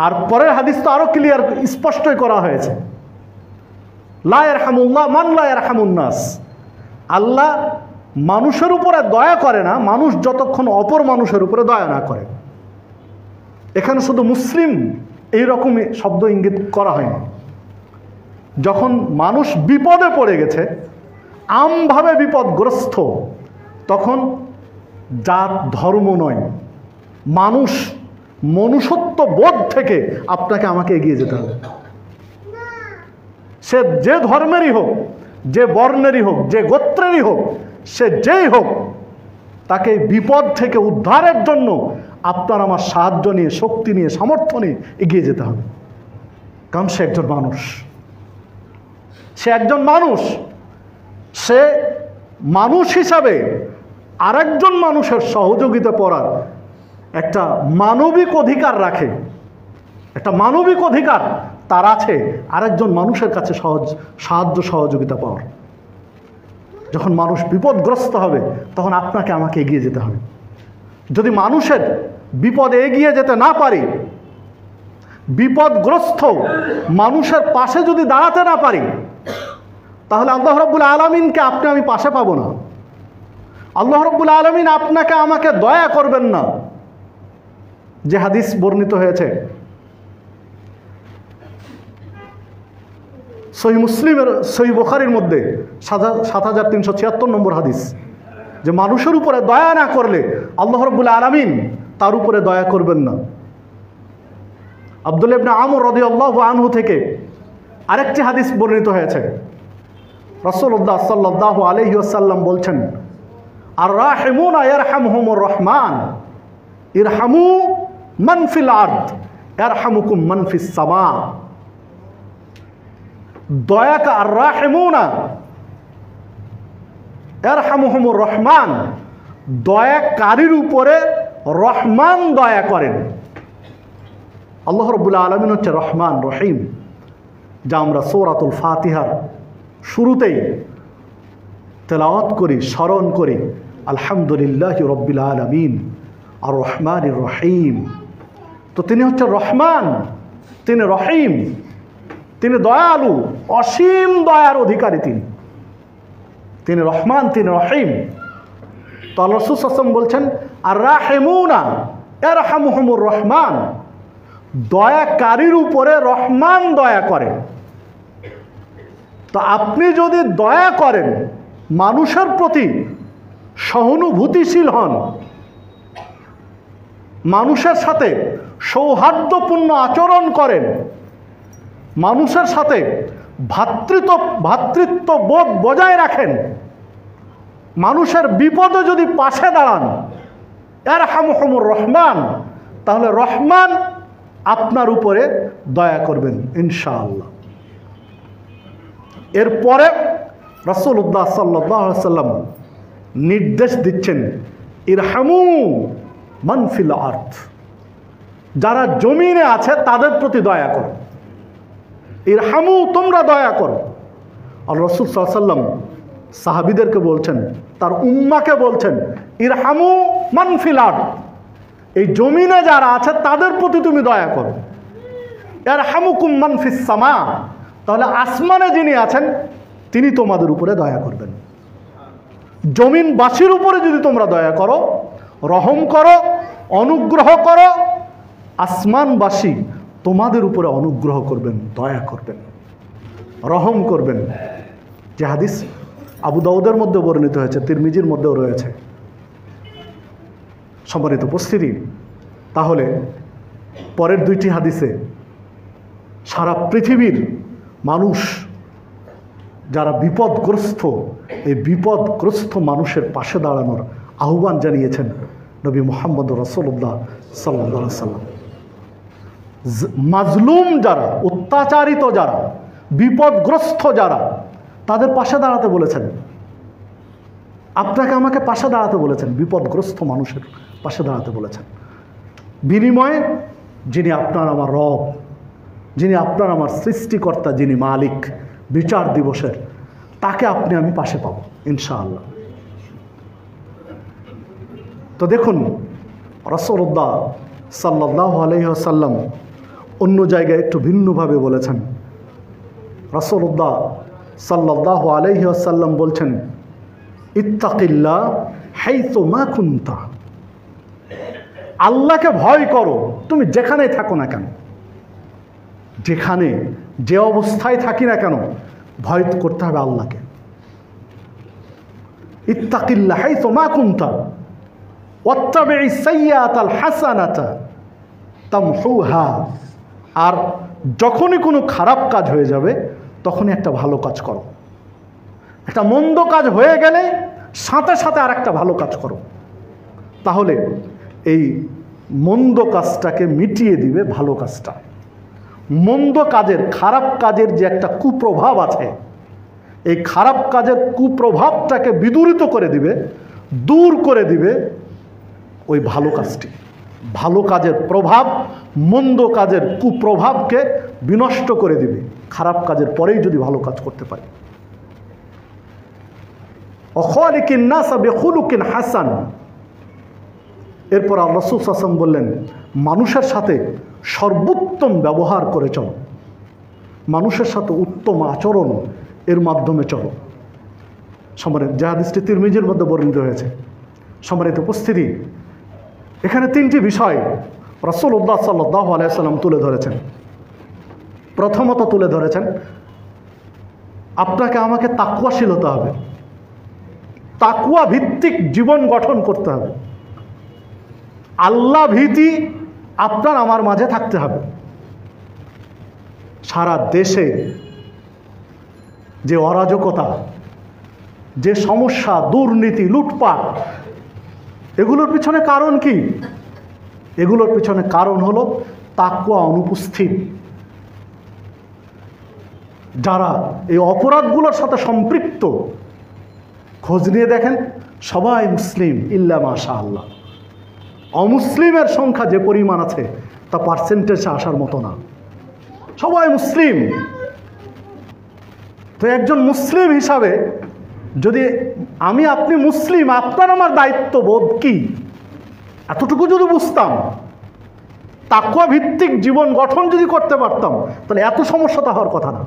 আর পরের হাদিস তো আরো ক্লিয়ার, স্পষ্টই করা হয়েছে, লা ইয়ারহামুল্লাহ মান লা ইয়ারহামুন নাস। আল্লাহ মানুষের উপরে দয়া করে না মানুষ যতক্ষণ অপর মানুষের উপরে দয়া না করে। এখানে শুধু মুসলিম এইরকমই শব্দ ইঙ্গিত করা হয়নি। যখন মানুষ বিপদে পড়ে গেছে, আমভাবে বিপদগ্রস্ত, তখন জাত ধর্ম নয়, মনুষ্যত্ব বোধ থেকে আপনাকে আমাকে এগিয়ে যেতে হবে। সে যে ধর্মেরই হোক, যে বর্ণেরই হোক, যে গোত্রেরই হোক, সে যেই হোক, তাকে বিপদ থেকে উদ্ধারের জন্য আপনার আমার সাহায্য নিয়ে, শক্তি নিয়ে, সামর্থ্য নিয়ে এগিয়ে যেতে হবে। কারণ সে একজন মানুষ, সে একজন মানুষ, সে মানুষ হিসাবে আরেকজন মানুষের সহযোগিতা করার একটা মানবিক অধিকার রাখে। একটা মানবিক অধিকার তার আছে আরেকজন মানুষের কাছে সাহায্য সহযোগিতা পাওয়ার। যখন মানুষ বিপদগ্রস্ত হবে তখন আপনাকে আমাকে এগিয়ে যেতে হবে। যদি মানুষের বিপদে এগিয়ে যেতে না পারি, বিপদগ্রস্ত মানুষের পাশে যদি দাঁড়াতে না পারি, তাহলে আল্লাহ রাব্বুল আলামিনকে আপনি আমি পাশে পাবো না। আল্লাহ রাব্বুল আলামিন আপনাকে আমাকে দয়া করবেন না। যে হাদিস বর্ণিত হয়েছে সহিহ মুসলিমের, সহিহ বুখারীর মধ্যে ৭৩৭৬ নম্বর হাদিস, যে মানুষের উপরে দয়া না করলে আল্লাহ রাব্বুল আলামিন তার উপরে দয়া করবেন না। আব্দুল্লাহ ইবনে আমর রাদিয়াল্লাহু আনহু থেকে আরেকটি হাদিস বর্ণিত হয়েছে। রাসূলুল্লাহ সাল্লাল্লাহু আলাইহি ওয়াসাল্লাম বলছেন, আর রাহিমুনা ইয়ারহামহুমুর রহমান ইরহামু মান ফিল আরদ ইয়ারহামুকুম মান ফিস সামা। দয়াকা আর রাহিমুনা ইয়ারহামহুমুর রহমান, দয়াকারীর উপরে রহমান দয়া করেন। আল্লাহ রাব্বুল আলামিন হচ্ছে রহমান রহিম, যা আমরা সূরাতুল ফাতিহার শুরুতেই তেলাওয়াত করি, স্মরণ করি, আলহামদুলিল্লাহি রাব্বিল আলামিন আর রহমানির রহিম। তো তিনি হচ্ছে রহমান, তিনি রহিম, তিনি দয়ালু, অসীম দয়ার অধিকারী। তিনি রহমান, তিনি রহিম। তো আল্লাহ রাসূল সাল্লাল্লাহু আলাইহি ওয়াসাল্লাম বলছেন, আর রাহিমুনা ইয়ারহামুহুমুর রহমান, দয়াকারীর উপরে রহমান দয়া করে। তো আপনি যদি দয়া করেন, মানুষের প্রতি সহানুভূতিশীল হন, মানুষের সাথে সৌহার্দ্যপূর্ণ আচরণ করেন, মানুষের সাথে ভ্রাতৃত্ব বোধ বজায় রাখেন, মানুষের বিপদে যদি পাশে দাঁড়ান, ইয়ারহামুহুমুর রহমান, তাহলে রহমান আপনার উপরে দয়া করবেন ইনশাআল্লাহ। এরপরে রাসূলুল্লাহ সাল্লাল্লাহু আলাইহি ওয়াসাল্লাম নির্দেশ দিচ্ছেন, ইরহামু মান ফিল আরদ, যারা জমিনে আছে তাদের প্রতি দয়া করো। ইরহামু, তোমরা দয়া করো। আর রাসূল সাল্লাল্লাহু আলাইহি ওয়াসাল্লাম সাহাবীদেরকে বলছেন, তার উম্মাকে বলছেন, ইরহামু মান ফিল আরদ, এই জমিনে যারা আছে তাদের প্রতি তুমি দয়া করো। ইয়ারহামুকুম মান ফিস সামা, তাহলে আসমানে যিনি আছেন তিনি তোমাদের উপরে দয়া করবেন। জমিনবাসীর উপরে যদি তোমরা দয়া করো, রহম করো, অনুগ্রহ করো, আসমানবাসী তোমাদের উপরে অনুগ্রহ করবেন, দয়া করবেন, রহম করবেন। যে হাদিস আবু দাউদের মধ্যে বর্ণিত হয়েছে, তিরমিজির মধ্যেও রয়েছে। সম্মানিত উপস্থিতি, তাহলে পরের দুইটি হাদিসে সারা পৃথিবীর মানুষ যারা বিপদগ্রস্ত, এই বিপদগ্রস্ত মানুষের পাশে দাঁড়ানোর আহ্বান জানিয়েছেন নবী মুহাম্মদ রাসূলুল্লাহ সাল্লাল্লাহু আলাইহি ওয়াসাল্লাম। মাজলুম যারা, অত্যাচারিত যারা, বিপদগ্রস্ত যারা, তাদের পাশে দাঁড়াতে বলেছেন। আপনাকে আমাকে পাশে দাঁড়াতে বলেছেন, বিপদগ্রস্ত মানুষের পাশে দাঁড়াতে বলেছেন। বিনিময়ে যিনি আপনার আমার রব, যিনি আপনার আমার সৃষ্টিকর্তা, যিনি মালিক বিচার দিবসের, তাকে আপনি আমি পাশে পাবো ইনশাআল্লাহ। তো দেখুন, রাসূলুল্লাহ সাল্লাল্লাহু আলাইহি ওয়াসাল্লাম অন্য জায়গায় একটু ভিন্নভাবে বলেছেন। রাসূলুল্লাহ সাল্লাল্লাহু আলাইহি ওয়াসাল্লাম বলছেন, ইত্তাকিল্লাহ হাইসু মা কুনতা, আল্লাহকে ভয় করো তুমি যেখানেই থাকো না কেন, যেখানে যে অবস্থায় থাকি না কেন, ভয় করতে হবে আল্লাহকে। ইত্তাকিল্লাহ হাইসু মা কুনতা, ওয়াত্তাবি'is সাইয়্যাতাল হাসানাতা তামহুহা, আর যখনই কোনো খারাপ কাজ হয়ে যাবে তখনই একটা ভালো কাজ করো। একটা মন্দ কাজ হয়ে গেলে সাথে সাথে আর একটা ভালো কাজ করো, তাহলে এই মন্দ কাজটাকে মিটিয়ে দিবে ভালো কাজটা। মন্দ কাজের, খারাপ কাজের যে একটা কুপ্রভাব আছে, এই খারাপ কাজের কুপ্রভাবটাকে বিদূরিত করে দিবে, দূর করে দিবে ওই ভালো কাজটি। ভালো কাজের প্রভাব মন্দ কাজের কুপ্রভাবকে বিনষ্ট করে দিবে খারাপ কাজের পরেই যদি ভালো কাজ করতে পারে। অখালিকিন নাস বিখুলুকিন হাসান, এরপর আল্লাহ রাসূল সাল্লাল্লাহু আলাইহি ওয়াসাল্লাম বললেন, মানুষের সাথে সর্বোত্তম ব্যবহার করে চলো, মানুষের সাথে উত্তম আচরণ এর মাধ্যমে চলো। সম্মানিত, যে হাদিসটি তিরমিজির মধ্যে বর্ণিত হয়েছে। সম্মানিত উপস্থিতি, এখানে তিনটি বিষয় রাসূলুল্লাহ সাল্লাল্লাহু আলাইহি ওয়াসাল্লাম তুলে ধরেছেন। প্রথমত তুলে ধরেছেন, আপনাকে আমাকে তাকওয়াশীল হতে হবে, তাকওয়া ভিত্তিক জীবন গঠন করতে হবে। আল্লাহ ভীতি আপনার আমার মাঝে থাকতে হবে। সারা দেশে যে অরাজকতা, যে সমস্যা, দুর্নীতি, লুটপাট, এগুলোর পিছনে কারণ কি? এগুলোর পিছনে কারণ হলো তাকওয়া অনুপস্থিত। যারা এই অপরাধগুলোর সাথে সম্পৃক্ত, খোঁজ নিয়ে দেখেন সবাই মুসলিম ইল্লা মাশাআল্লাহ। অমুসলিমের সংখ্যা যে পরিমাণ আছে তা পার্সেন্টেজে আসার মতো না, সবাই মুসলিম। তো একজন মুসলিম হিসাবে যদি আমি আপনি মুসলিম, আপনার আমার দায়িত্ববোধ কি এতটুকু যদি বুঝতাম, তাকওয়া ভিত্তিক জীবন গঠন যদি করতে পারতাম, তাহলে এত সমস্যাটা হওয়ার কথা না।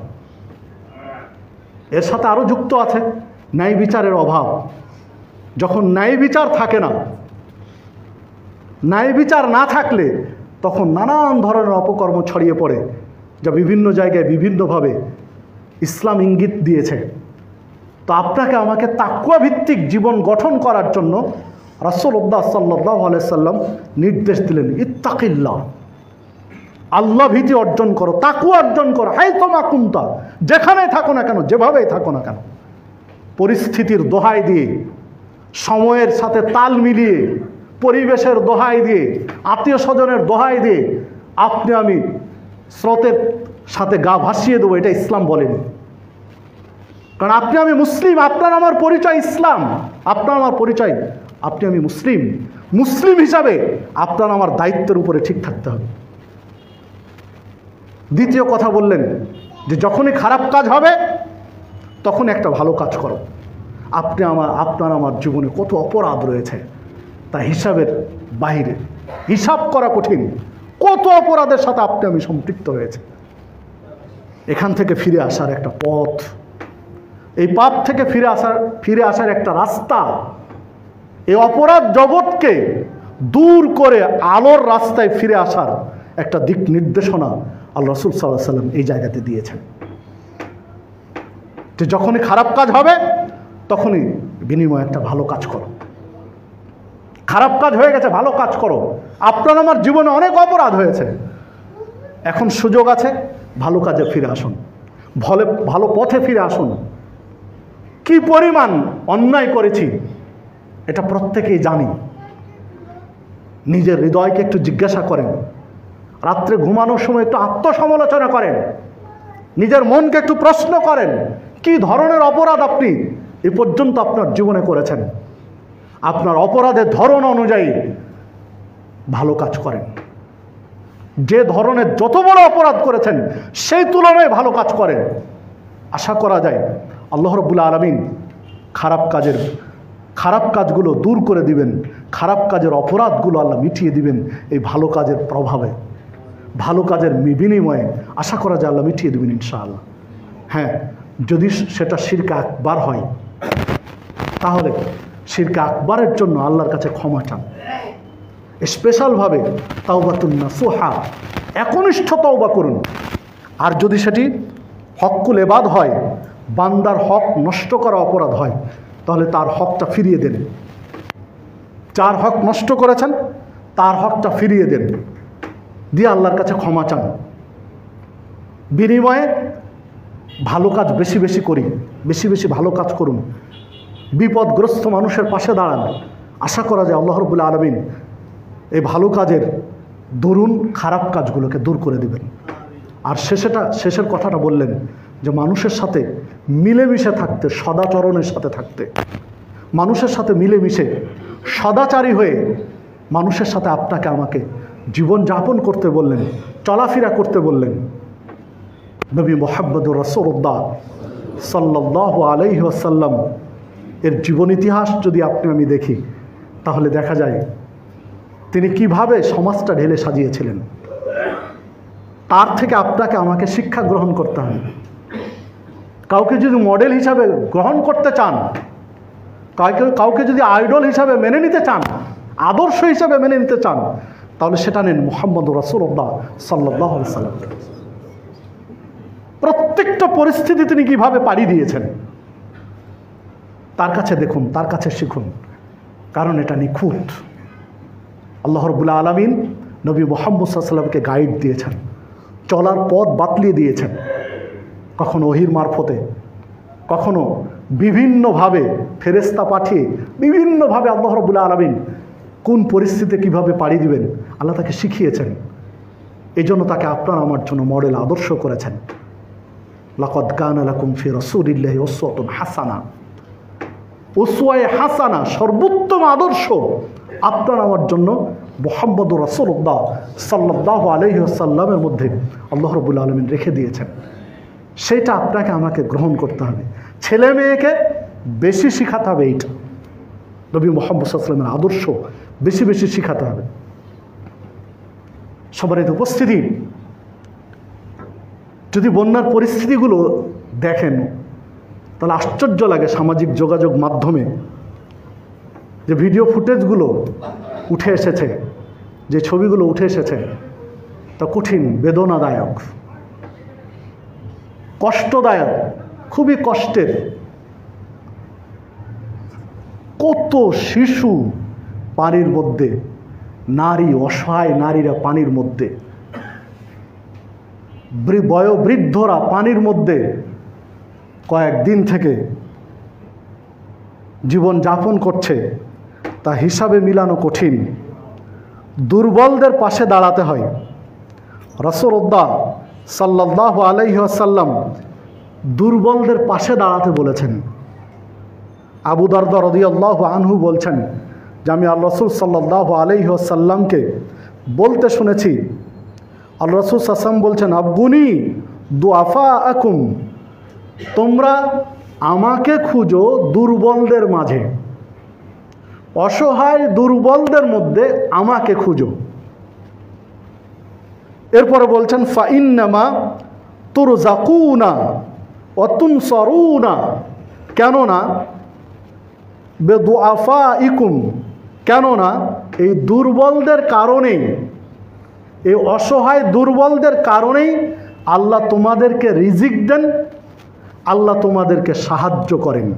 এর সাথে আরও যুক্ত আছে ন্যায় বিচারের অভাব। যখন ন্যায় বিচার থাকে না, ন্যায় বিচার না থাকলে তখন নানান ধরনের অপকর্ম ছড়িয়ে পড়ে, যা বিভিন্ন জায়গায় বিভিন্নভাবে ইসলাম ইঙ্গিত দিয়েছে। তো আপনাকে আমাকে তাকওয়া ভিত্তিক জীবন গঠন করার জন্য রাসূলুল্লাহ সাল্লাল্লাহু আলাইহি ওয়াসাল্লাম নির্দেশ দিলেন, ইত্তাকিল্লাহ, আল্লাহ ভীতি অর্জন করো, তাকওয়া অর্জন করো, হাইতুমা কুনতা, যেখানেই থাকো না কেন, যেভাবেই থাকো না কেন। পরিস্থিতির দোহাই দিয়ে, সময়ের সাথে তাল মিলিয়ে, পরিবেশের দোহাই দিয়ে, আত্মীয় স্বজনের দোহাই দিয়ে আপনি আমি স্রোতের সাথে গা ভাসিয়ে দেবো, এটা ইসলাম বলেনি। কারণ আপনি আমি মুসলিম, আপনার আমার পরিচয় ইসলাম, আপনার আমার পরিচয় আপনি আমি মুসলিম। মুসলিম হিসাবে আপনার আমার দায়িত্বের উপরে ঠিক থাকতে হবে। দ্বিতীয় কথা বললেন যে যখনই খারাপ কাজ হবে তখন একটা ভালো কাজ করো। আপনার আমার জীবনে কত অপরাধ রয়েছে তা হিসাবের বাইরে, হিসাব করা কঠিন। কত অপরাধের সাথে আপনি আমি সম্পৃক্ত হয়েছে। এখান থেকে ফিরে আসার একটা পথ, এই পাপ থেকে ফিরে আসার একটা রাস্তা, এই অপরাধ জগৎকে দূর করে আলোর রাস্তায় ফিরে আসার একটা দিক নির্দেশনা আল্লাহ রাসূল সাল্লাল্লাহু আলাইহি ওয়াসাল্লাম এই জায়গাতে দিয়েছেন। যে যখনই খারাপ কাজ হবে তখনই বিনিময়ে একটা ভালো কাজ করো। খারাপ কাজ হয়ে গেছে, ভালো কাজ করো। আপনার আমার জীবনে অনেক অপরাধ হয়েছে, এখন সুযোগ আছে, ভালো কাজে ফিরে আসুন, ভালো পথে ফিরে আসুন। কি পরিমাণ অন্যায় করেছি এটা প্রত্যেকেই জানি। নিজের হৃদয়কে একটু জিজ্ঞাসা করেন, রাত্রে ঘুমানোর সময় একটু আত্মসমালোচনা করেন, নিজের মনকে একটু প্রশ্ন করেন, কি ধরনের অপরাধ আপনি এ পর্যন্ত আপনার জীবনে করেছেন। আপনার অপরাধের ধরন অনুযায়ী ভালো কাজ করেন। যে ধরনের যত বড় অপরাধ করেছেন সেই তুলনায় ভালো কাজ করেন। আশা করা যায় আল্লাহ রাব্বুল আলামিন খারাপ কাজগুলো দূর করে দিবেন, খারাপ কাজের অপরাধগুলো আল্লাহ মিটিয়ে দিবেন এই ভালো কাজের প্রভাবে, ভালো কাজের বিনিময়ে। আশা করা যায় আল্লাহ মিটিয়ে দেবেন ইনশাআল্লাহ। হ্যাঁ, যদি সেটা শিরক আকবার হয় তাহলে শিরক আকবারের জন্য আল্লাহর কাছে ক্ষমা চান, স্পেশালভাবে তাওবাতুন নাসুহা, একনিষ্ঠ তওবা করুন। আর যদি সেটি হক্কুল ইবাদ হয়, বান্দার হক নষ্ট করা অপরাধ হয়, তাহলে তার হকটা ফিরিয়ে দেন। যার হক নষ্ট করেছেন তার হকটা ফিরিয়ে দেন, দিয়ে আল্লাহর কাছে ক্ষমা চান। বিনিময়ে ভালো কাজ বেশি বেশি করি, বেশি বেশি ভালো কাজ করুন, বিপদগ্রস্ত মানুষের পাশে দাঁড়ান। আশা করা যায় আল্লাহ রাব্বুল আলামিন এই ভালো কাজের দরুন খারাপ কাজগুলোকে দূর করে দিবেন। আর শেষের কথাটা বললেন যে মানুষের সাথে মিলেমিশে থাকতে, সদাচরণের সাথে থাকতে, মানুষের সাথে মিলেমিশে সদাচারী হয়ে মানুষের সাথে আপনাকে আমাকে জীবন যাপন করতে বললেন, চলাফেরা করতে বললেন। নবী মুহাম্মদুর রাসূলুল্লাহ সাল্লাল্লাহু আলাইহি ওয়াসাল্লাম এর জীবন ইতিহাস যদি আমি দেখি, তাহলে দেখা যায় তিনি কিভাবে সমাজটা ঢেলে সাজিয়েছিলেন। তার থেকে আপনাকে আমাকে শিক্ষা গ্রহণ করতে হবে। কাউকে যদি মডেল হিসাবে গ্রহণ করতে চান, কাউকে যদি আইডল হিসাবে মেনে নিতে চান, আদর্শ হিসাবে মেনে নিতে চান, তাহলে সেটা নেন মুহাম্মদুর রাসূলুল্লাহ সাল্লাল্লাহু আলাইহি ওয়াসাল্লাম। প্রত্যেকটা পরিস্থিতি তিনি কিভাবে পাড়ি দিয়েছেন তার কাছে দেখুন, তার কাছে শিখুন, কারণ এটা নিখুঁত। আল্লাহ রাব্বুল আলামিন নবী মুহাম্মদ সাল্লাল্লাহু আলাইহি ওয়াসাল্লামকে গাইড দিয়েছেন, চলার পথ বাতলিয়ে দিয়েছেন, কখনো ওহীর মারফতে, কখনো বিভিন্নভাবে ফেরেশতা পাঠিয়ে বিভিন্নভাবে আল্লাহ রাব্বুল আলামিন কোন পরিস্থিতিতে কিভাবে পাড়ি দিবেন আল্লাহ তাকে শিখিয়েছেন। এই জন্য তাকে আপনার আমার জন্য মডেল আদর্শ করেছেন। লাকাদ কানা লাকুম ফি রাসূলিল্লাহি উসওয়াতুন হাসানা, উসওয়ায়ে হাসানা সর্বোত্তম আদর্শ আপনার আমার জন্য মুহাম্মদুর রাসূলুল্লাহ সাল্লাল্লাহু আলাইহি ওয়াসাল্লামের মধ্যে আল্লাহ রাব্বুল আলামিন রেখে দিয়েছেন। সেটা আপনাকে আমাকে গ্রহণ করতে হবে। ছেলে মেয়েকে বেশি শিখাতে হবে, এইটা নবী মুহাম্মদ সাল্লাল্লাহু আলাইহি ওয়াসাল্লামের আদর্শ বেশি বেশি শিখাতে হবে। সম্মানিত উপস্থিতি, যদি বন্যার পরিস্থিতিগুলো দেখেন তাহলে আশ্চর্য লাগে। সামাজিক যোগাযোগ মাধ্যমে যে ভিডিও ফুটেজগুলো উঠে এসেছে, যে ছবিগুলো উঠে এসেছে, তা কঠিন, বেদনাদায়ক, কষ্টদায়ক, খুবই কষ্টের। কত শিশু পানির মধ্যে, নারী, অসহায় নারীরা পানির মধ্যে, বয়োবৃদ্ধরা পানির মধ্যে কয়েকদিন থেকে জীবন যাপন করছে, তা হিসাবে মিলানো কঠিন। দুর্বলদের পাশে দাঁড়াতে হয়। রাসূলুল্লাহ সাল্লাল্লাহু আলাইহি ওয়াসাল্লাম দুর্বলদের পাশে দাঁড়াতে বলেছেন। আবু দারদা রাদিয়াল্লাহু আনহু বলছেন যে আমি আল্লাহ রাসূল সাল্লাল্লাহু আলাইহি ওয়াসাল্লামকে বলতে শুনেছি, আল্লাহ রাসূল সাল্লাল্লাহু আলাইহি ওয়াসাল্লাম বলছেন, আবগুনি দুআফাআকুম, তোমরা আমাকে খুঁজো দুর্বলদের মাঝে, অসহায় দুর্বলদের মধ্যে আমাকে খুঁজো। এরপরে বলছেন ফাইন্নামা তুরজাকুনা ওয়া তুনসারুনা, কেননা বেদুআফাইকুম, কেননা এই দুর্বলদের কারণেই, এই অসহায় দুর্বলদের কারণেই আল্লাহ তোমাদেরকে রিজিক দেন, আল্লাহ তোমাদেরকে সাহায্য করেন।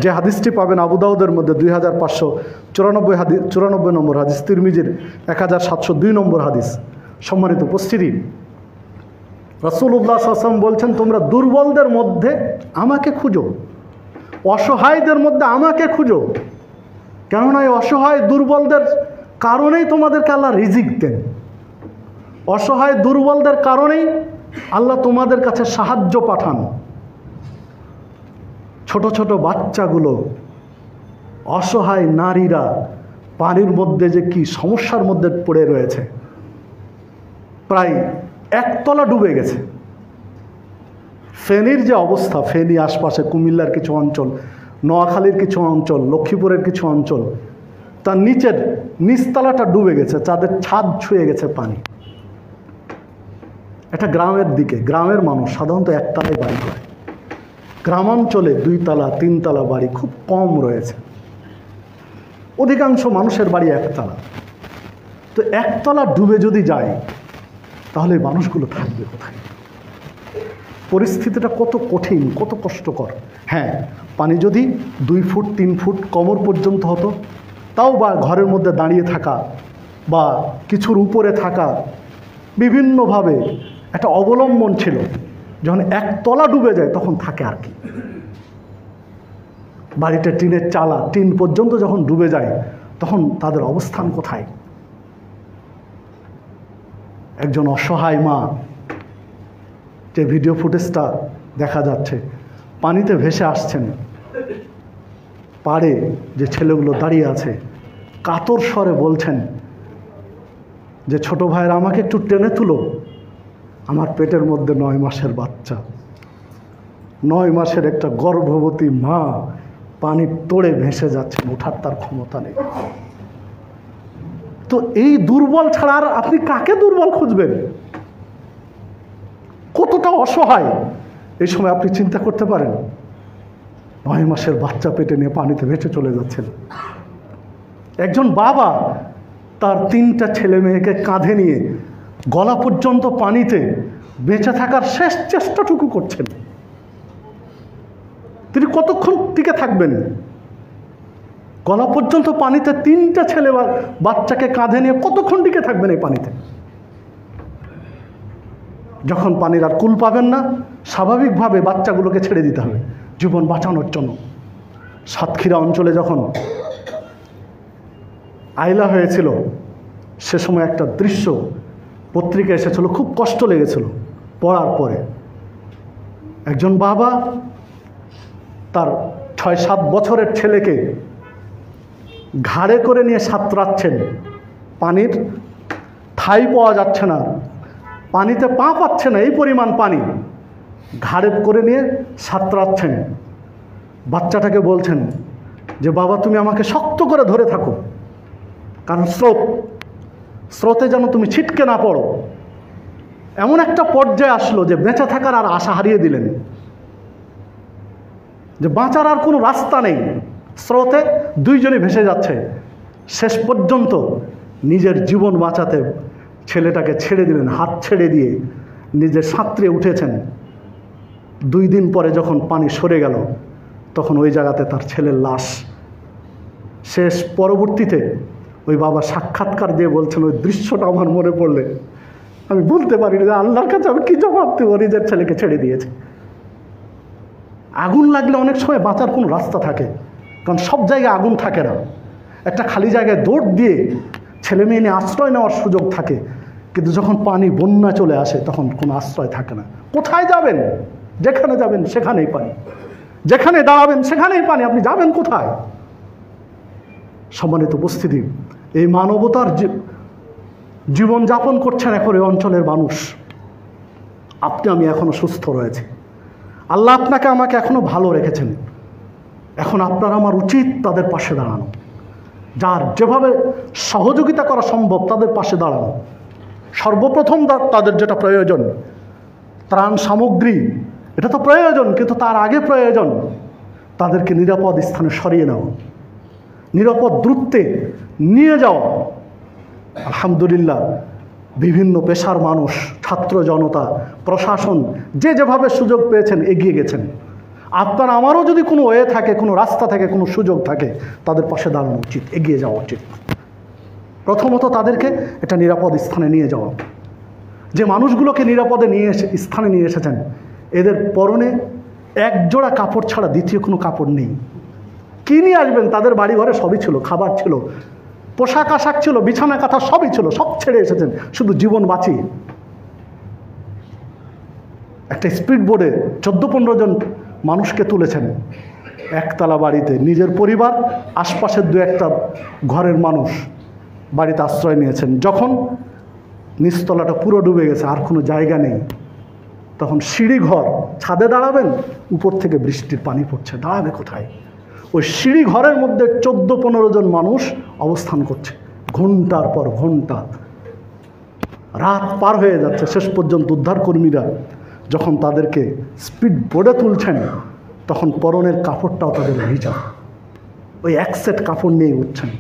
যে হাদিসটি পাবেন আবু দাউদের মধ্যে 2594 নম্বর হাদিস, তিরমিজির 1702 নম্বর হাদিস। সম্মানিত উপস্থিতি, রাসূলুল্লাহ সাল্লাল্লাহু আলাইহি ওয়াসাল্লাম বলছেন তোমরা দুর্বলদের মধ্যে আমাকে খুঁজো, অসহায়দের মধ্যে আমাকে খুঁজো, কেননা এই অসহায় দুর্বলদের কারণেই তোমাদেরকে আল্লাহ রিজিক দেন, অসহায় দুর্বলদের কারণেই আল্লাহ তোমাদের কাছে সাহায্য পাঠান। ছোট ছোট বাচ্চাগুলো, অসহায় নারীরা পানির মধ্যে যে কি সমস্যার মধ্যে পড়ে রয়েছে, প্রায় একতলা ডুবে গেছে। ফেনীর যে অবস্থা, ফেনী আশপাশে কুমিল্লার কিছু অঞ্চল, নোয়াখালীর কিছু অঞ্চল, লক্ষ্মীপুরের কিছু অঞ্চল, তার নিচতলাটা ডুবে গেছে, তাদের ছাদ ছুঁয়ে গেছে পানি। এটা গ্রামের দিকে, গ্রামের মানুষ সাধারণত একতলায় বাড়ি করে, গ্রামাঞ্চলে 2 তলা 3 তলা বাড়ি খুব কম রয়েছে, অধিকাংশ মানুষের বাড়ি একতলা। তো একতলা ডুবে যদি যায় তাহলে মানুষগুলো থাকবে কোথায়? পরিস্থিতিটা কত কঠিন, কত কষ্টকর। হ্যাঁ, পানি যদি 2 ফুট 3 ফুট কোমর পর্যন্ত হতো তাও বা ঘরের মধ্যে দাঁড়িয়ে থাকা বা কিছুর উপরে থাকা, বিভিন্নভাবে একটা অবলম্বন ছিল। যখন একতলা ডুবে যায় তখন থাকে আর কি। বাড়িতে টিনের চালা, টিন পর্যন্ত যখন ডুবে যায় তখন তাদের অবস্থান কোথায়? একজন অসহায় মা, যে ভিডিও ফুটেজটা দেখা যাচ্ছে, পানিতে ভেসে আসছেন, পাড়ে যে ছেলেগুলো দাঁড়িয়ে আছে কাতর স্বরে বলছেন যে ছোট ভাইয়ের আমাকে একটু টেনে তুলো, আমার পেটের মধ্যে 9 মাসের বাচ্চা, 9 মাসের একটা গর্ভবতী মা পানির তোড়ে ভেসে যাচ্ছেন, ওঠার তার ক্ষমতা নেই। তো এই দুর্বল ছাড়া আর আপনি কাকে দুর্বল খুঁজবেন? কতটা অসহায় এই সময় আপনি চিন্তা করতে পারেন। 9 মাসের বাচ্চা পেটে নিয়ে পানিতে ভেসে চলে যাচ্ছেন। একজন বাবা তার 3টা ছেলে মেয়েকে কাঁধে নিয়ে গলা পর্যন্ত পানিতে বেঁচে থাকার শেষ চেষ্টাটুকু করছেন। তিনি কতক্ষণ টিকে থাকবেন? গলা পর্যন্ত পানিতে 3টা ছেলে বাচ্চাকে কাঁধে নিয়ে কতক্ষণ টিকে থাকবেন এই পানিতে? যখন পানির আর কুল পাবেন না, স্বাভাবিকভাবে বাচ্চাগুলোকে ছেড়ে দিতে হবে জীবন বাঁচানোর জন্য। সাতক্ষীরা অঞ্চলে যখন আইলা হয়েছিল, সে সময় একটা দৃশ্য পত্রিকা এসেছিল, খুব কষ্ট লেগেছিল পড়ার পরে। একজন বাবা তার 6-7 বছরের ছেলেকে ঘাড়ে করে নিয়ে সাঁতরাচ্ছেন, পানির ঠাঁই পাওয়া যাচ্ছে না, পানিতে পা পাচ্ছে না, এই পরিমাণ পানি, ঘাড়ে করে নিয়ে সাঁতরাচ্ছেন। বাচ্চাটাকে বলছেন যে বাবা তুমি আমাকে শক্ত করে ধরে থাকো, কারণ স্রোতে যেন তুমি ছিটকে না পড়ো। এমন একটা পর্যায়ে আসলো যে বেঁচে থাকার আর আশা হারিয়ে দিলেন, যে বাঁচার আর কোনো রাস্তা নেই। স্রোতে দুইজনই ভেসে যাচ্ছে। শেষ পর্যন্ত নিজের জীবন বাঁচাতে ছেলেটাকে ছেড়ে দিলেন, হাত ছেড়ে দিয়ে নিজের সাঁতরে উঠেছেন। 2 দিন পরে যখন পানি সরে গেল তখন ওই জায়গাতে তার ছেলের লাশ। শেষ পরবর্তীতে ওই বাবা সাক্ষাৎকার দিয়ে বলছেন, ওই দৃশ্যটা আমার মনে পড়লে আমি বলতে পারি না আল্লাহর কাছে আমি কী জবাব দেবো, নিজের ছেলেকে ছেড়ে দিয়েছে। আগুন লাগলে অনেক সময় বাঁচার কোনো রাস্তা থাকে, কারণ সব জায়গায় আগুন থাকে না। একটা খালি জায়গায় দৌড় দিয়ে ছেলে মেয়ে নিয়ে আশ্রয় নেওয়ার সুযোগ থাকে, কিন্তু যখন পানি বন্যা চলে আসে তখন কোনো আশ্রয় থাকে না। কোথায় যাবেন? যেখানে যাবেন সেখানেই পানি, যেখানে দাঁড়াবেন সেখানেই পানি, আপনি যাবেন কোথায়? সম্মানিত উপস্থিতি, এই মানবতার জীবনযাপন করছেন এখন এই অঞ্চলের মানুষ। আপনি আমি এখনো সুস্থ রয়েছে, আল্লাহ আপনাকে আমাকে এখনো ভালো রেখেছেন। এখন আপনার আমার উচিত তাদের পাশে দাঁড়ানো, যার যেভাবে সহযোগিতা করা সম্ভব তাদের পাশে দাঁড়ানো। সর্বপ্রথম তাদের যেটা প্রয়োজন, ত্রাণ সামগ্রী, এটা তো প্রয়োজন, কিন্তু তার আগে প্রয়োজন তাদেরকে নিরাপদ স্থানে সরিয়ে নেওয়া, নিরাপদ দূরত্বে নিয়ে যাওয়া। আলহামদুলিল্লাহ, বিভিন্ন পেশার মানুষ, ছাত্র জনতা, প্রশাসন যে যেভাবে সুযোগ পেয়েছেন এগিয়ে গেছেন। আপনার আমারও যদি কোনো ওয়ে থাকে, কোনো রাস্তা থাকে, কোনো সুযোগ থাকে, তাদের পাশে দাঁড়ানো উচিত, এগিয়ে যাওয়া উচিত। প্রথমত তাদেরকে একটা নিরাপদ স্থানে নিয়ে যাওয়া। যে মানুষগুলোকে নিরাপদে স্থানে নিয়ে এসেছেন, এদের পরনে এক জোড়া কাপড় ছাড়া দ্বিতীয় কোনো কাপড় নেই। কী নিয়ে আসবেন? তাদের বাড়ি ঘরে সবই ছিল, খাবার ছিল, পোশাক আশাক ছিল, বিছানা কাঁথা সবই ছিল, সব ছেড়ে এসেছেন শুধু জীবন বাঁচিয়ে। একটা স্পিড বোর্ডে 14-15 জন মানুষকে তুলেছেন একতলা বাড়িতে, নিজের পরিবার, আশপাশের 2-1টা ঘরের মানুষ বাড়িতে আশ্রয় নিয়েছেন। যখন নিচতলাটা পুরো ডুবে গেছে, আর কোনো জায়গা নেই, তখন সিঁড়ি ঘর, ছাদে দাঁড়াবেন, উপর থেকে বৃষ্টির পানি পড়ছে, দাঁড়াবে কোথায়? ওই সিঁড়ি ঘরের মধ্যে 14-15 জন মানুষ অবস্থান করছে, ঘন্টার পর ঘন্টা, রাত পার হয়ে যাচ্ছে। শেষ পর্যন্ত উদ্ধারকর্মীরা যখন তাদেরকে স্পিড বোর্ডে তুলছেন, তখন পরনের কাপড়টাও তাদের ভিজা, ওই 1 সেট কাপড় নিয়ে উঠছেন।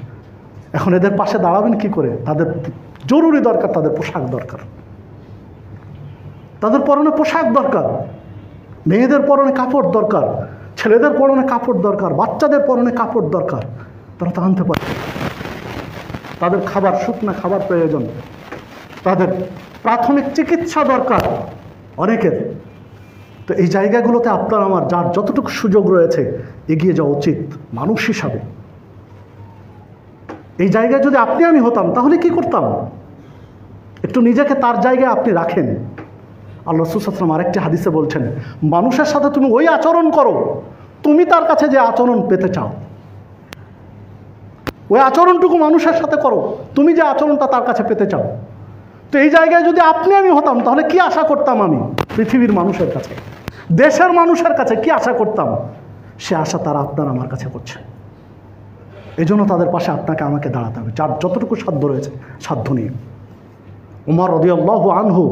এখন এদের পাশে দাঁড়াবেন কি করে? তাদের জরুরি দরকার, তাদের পোশাক দরকার, তাদের পরনে পোশাক দরকার, মেয়েদের পরনে কাপড় দরকার, ছেলেদের পরনে কাপড় দরকার, বাচ্চাদের পরনে কাপড় দরকার, তারা তা আনতে পারে। তাদের খাবার, শুকনা খাবার প্রয়োজন, তাদের প্রাথমিক চিকিৎসা দরকার অনেকের। তো এই জায়গাগুলোতে আপনার আমার যার যতটুকু সুযোগ রয়েছে এগিয়ে যাওয়া উচিত মানুষ হিসাবে। এই জায়গায় যদি আপনি আমি হতাম তাহলে কি করতাম? একটু নিজেকে তার জায়গায় আপনি রাখেন। আল্লাহ রাসূল সাল্লাল্লাহু আলাইহি ওয়াসাল্লাম আরেকটি হাদিসে বলছেন, মানুষের সাথে তুমি ওই আচরণ করো তুমি তার কাছে যে আচরণ পেতে চাও, ওই আচরণটুকু মানুষের সাথে করো তুমি যে আচরণটা তার কাছে পেতে চাও। তো এই জায়গায় যদি আপনি আমি হতাম তাহলে কি আশা করতাম? আমি পৃথিবীর মানুষের কাছে, দেশের মানুষের কাছে কি আশা করতাম? সে আশা তারা আপনার আমার কাছে করছে। এই জন্য তাদের পাশে আপনাকে আমাকে দাঁড়াতে হবে, যার যতটুকু সাধ্য রয়েছে সাধ্য নিয়ে। উমর রাদিয়াল্লাহু আনহু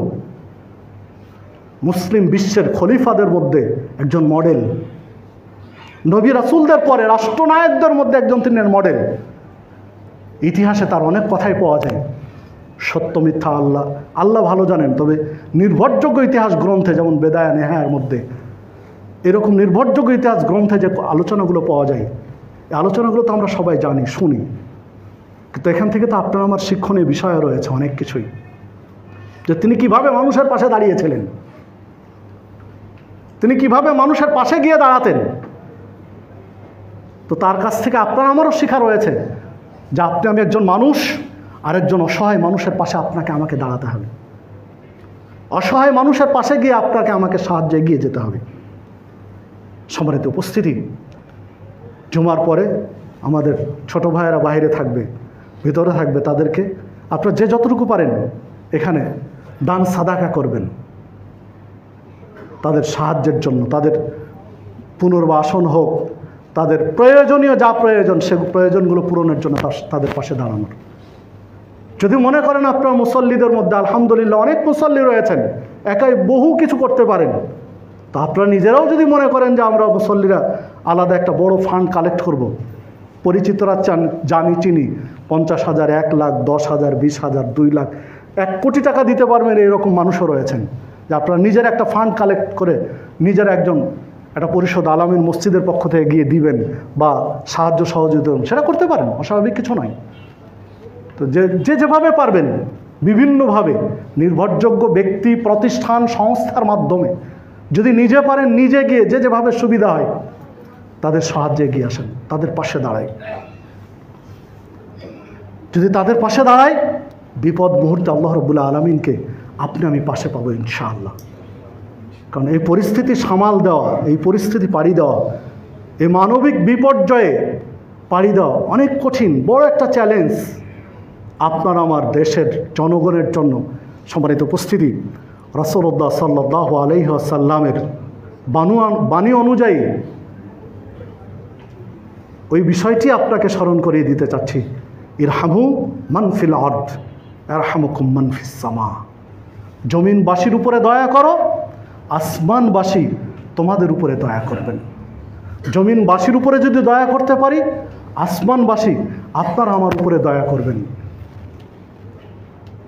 মুসলিম বিশ্বের খলিফাদের মধ্যে একজন মডেল, নবী রাসূলদের পরে রাষ্ট্রনায়কদের মধ্যে একজন তিনি মডেল। ইতিহাসে তার অনেক কথাই পাওয়া যায়, সত্য মিথ্যা আল্লাহ ভালো জানেন, তবে নির্ভরযোগ্য ইতিহাস গ্রন্থে যেমন বেদায়া নেহায়ের মধ্যে এরকম নির্ভরযোগ্য ইতিহাস গ্রন্থে যে আলোচনাগুলো পাওয়া যায়, এই আলোচনাগুলো তো আমরা সবাই জানি শুনি, কিন্তু এখান থেকে তো আপনার আমার শিক্ষণীয় বিষয় রয়েছে অনেক কিছুই, যে তিনি কিভাবে মানুষের পাশে দাঁড়িয়েছিলেন, তিনি কিভাবে মানুষের পাশে গিয়ে দাঁড়াতেন। তো তার কাছ থেকে আপনার আমারও শেখা রয়েছে যে আপনি আমি একজন মানুষ, আরেকজন অসহায় মানুষের পাশে আপনাকে আমাকে দাঁড়াতে হবে, অসহায় মানুষের পাশে গিয়ে আপনাকে আমাকে সাহায্যে এগিয়ে যেতে হবে। সম্মানিত উপস্থিতি, জুমার পরে আমাদের ছোট ভাইয়েরা বাইরে থাকবে, ভিতরে থাকবে, তাদেরকে আপনারা যে যতটুকু পারেন এখানে দান সাদাকা করবেন তাদের সাহায্যের জন্য, তাদের পুনর্বাসন হোক, তাদের প্রয়োজনীয় যা প্রয়োজন সে প্রয়োজনগুলো পূরণের জন্য তাদের পাশে দাঁড়ানোর। যদি মনে করেন আপনার মুসল্লিদের মধ্যে আলহামদুলিল্লাহ অনেক মুসল্লি রয়েছেন, একাই বহু কিছু করতে পারেন, তো আপনারা নিজেরাও যদি মনে করেন যে আমরা মুসল্লিরা আলাদা একটা বড় ফান্ড কালেক্ট করব, পরিচিতরা জানি চিনি 50,000, 1 লাখ, 10,000, 20,000, 2 লাখ, 1 কোটি টাকা দিতে পারবেন এরকম মানুষও রয়েছেন, যে আপনারা নিজের একটা ফান্ড কালেক্ট করে নিজের একটা পরিষদ আলামিন মসজিদের পক্ষ থেকে গিয়ে দিবেন বা সাহায্য সহযোগিতা সেটা করতে পারেন, অস্বাভাবিক কিছু নয়। তো যে যেভাবে পারবেন বিভিন্নভাবে নির্ভরযোগ্য ব্যক্তি, প্রতিষ্ঠান, সংস্থার মাধ্যমে যদি নিজে পারেন নিজে গিয়ে যে যেভাবে সুবিধা হয় তাদের সাহায্যে এগিয়ে আসেন, তাদের পাশে দাঁড়ায়। যদি তাদের পাশে দাঁড়ায় বিপদ মুহূর্তে আল্লাহ রাব্বুল আলামিনকে আপনি আমি পাশে পাবো ইনশাআল্লাহ। কারণ এই পরিস্থিতি সামাল দেওয়া, এই পরিস্থিতি পাড়ি দেওয়া, এই মানবিক বিপর্যয়ে পাড়ি দেওয়া অনেক কঠিন, বড় একটা চ্যালেঞ্জ আপনার আমার দেশের জনগণের জন্য। সম্মানিত উপস্থিতি, রাসূলুল্লাহ সাল্লাল্লাহু আলাইহি ওয়াসাল্লামের বাণী অনুযায়ী ওই বিষয়টি আপনাকে স্মরণ করিয়ে দিতে চাচ্ছি, ইরহামু মান ফিল আরদ ইয়ারহামুকুম মান ফিস সামা। জমিনবাসীর উপরে দয়া করো, আসমানবাসী তোমাদের উপরে দয়া করবেন। জমিনবাসীর উপরে যদি দয়া করতে পারি, আসমানবাসী আপনারা আমার উপরে দয়া করবেন।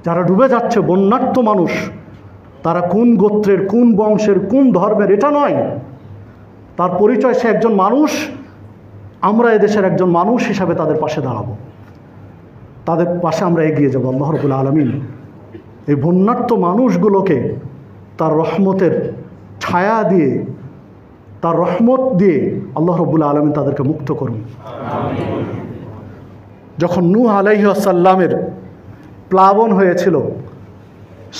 যারা ডুবে যাচ্ছে, বন্যার্থ মানুষ, তারা কোন গোত্রের, কোন বংশের, কোন ধর্মের এটা নয়, তার পরিচয় সে একজন মানুষ। আমরা এদেশের একজন মানুষ হিসাবে তাদের পাশে দাঁড়াবো, তাদের পাশে আমরা এগিয়ে যাব। আল্লাহ রাব্বুল আলামিন এই বন্যার্থ মানুষগুলোকে তার রহমতের ছায়া দিয়ে, তার রহমত দিয়ে আল্লাহ রাব্বুল আলামিন তাদেরকে মুক্ত করুন। যখন নূহ আলাইহিস সালামের প্লাবন হয়েছিল,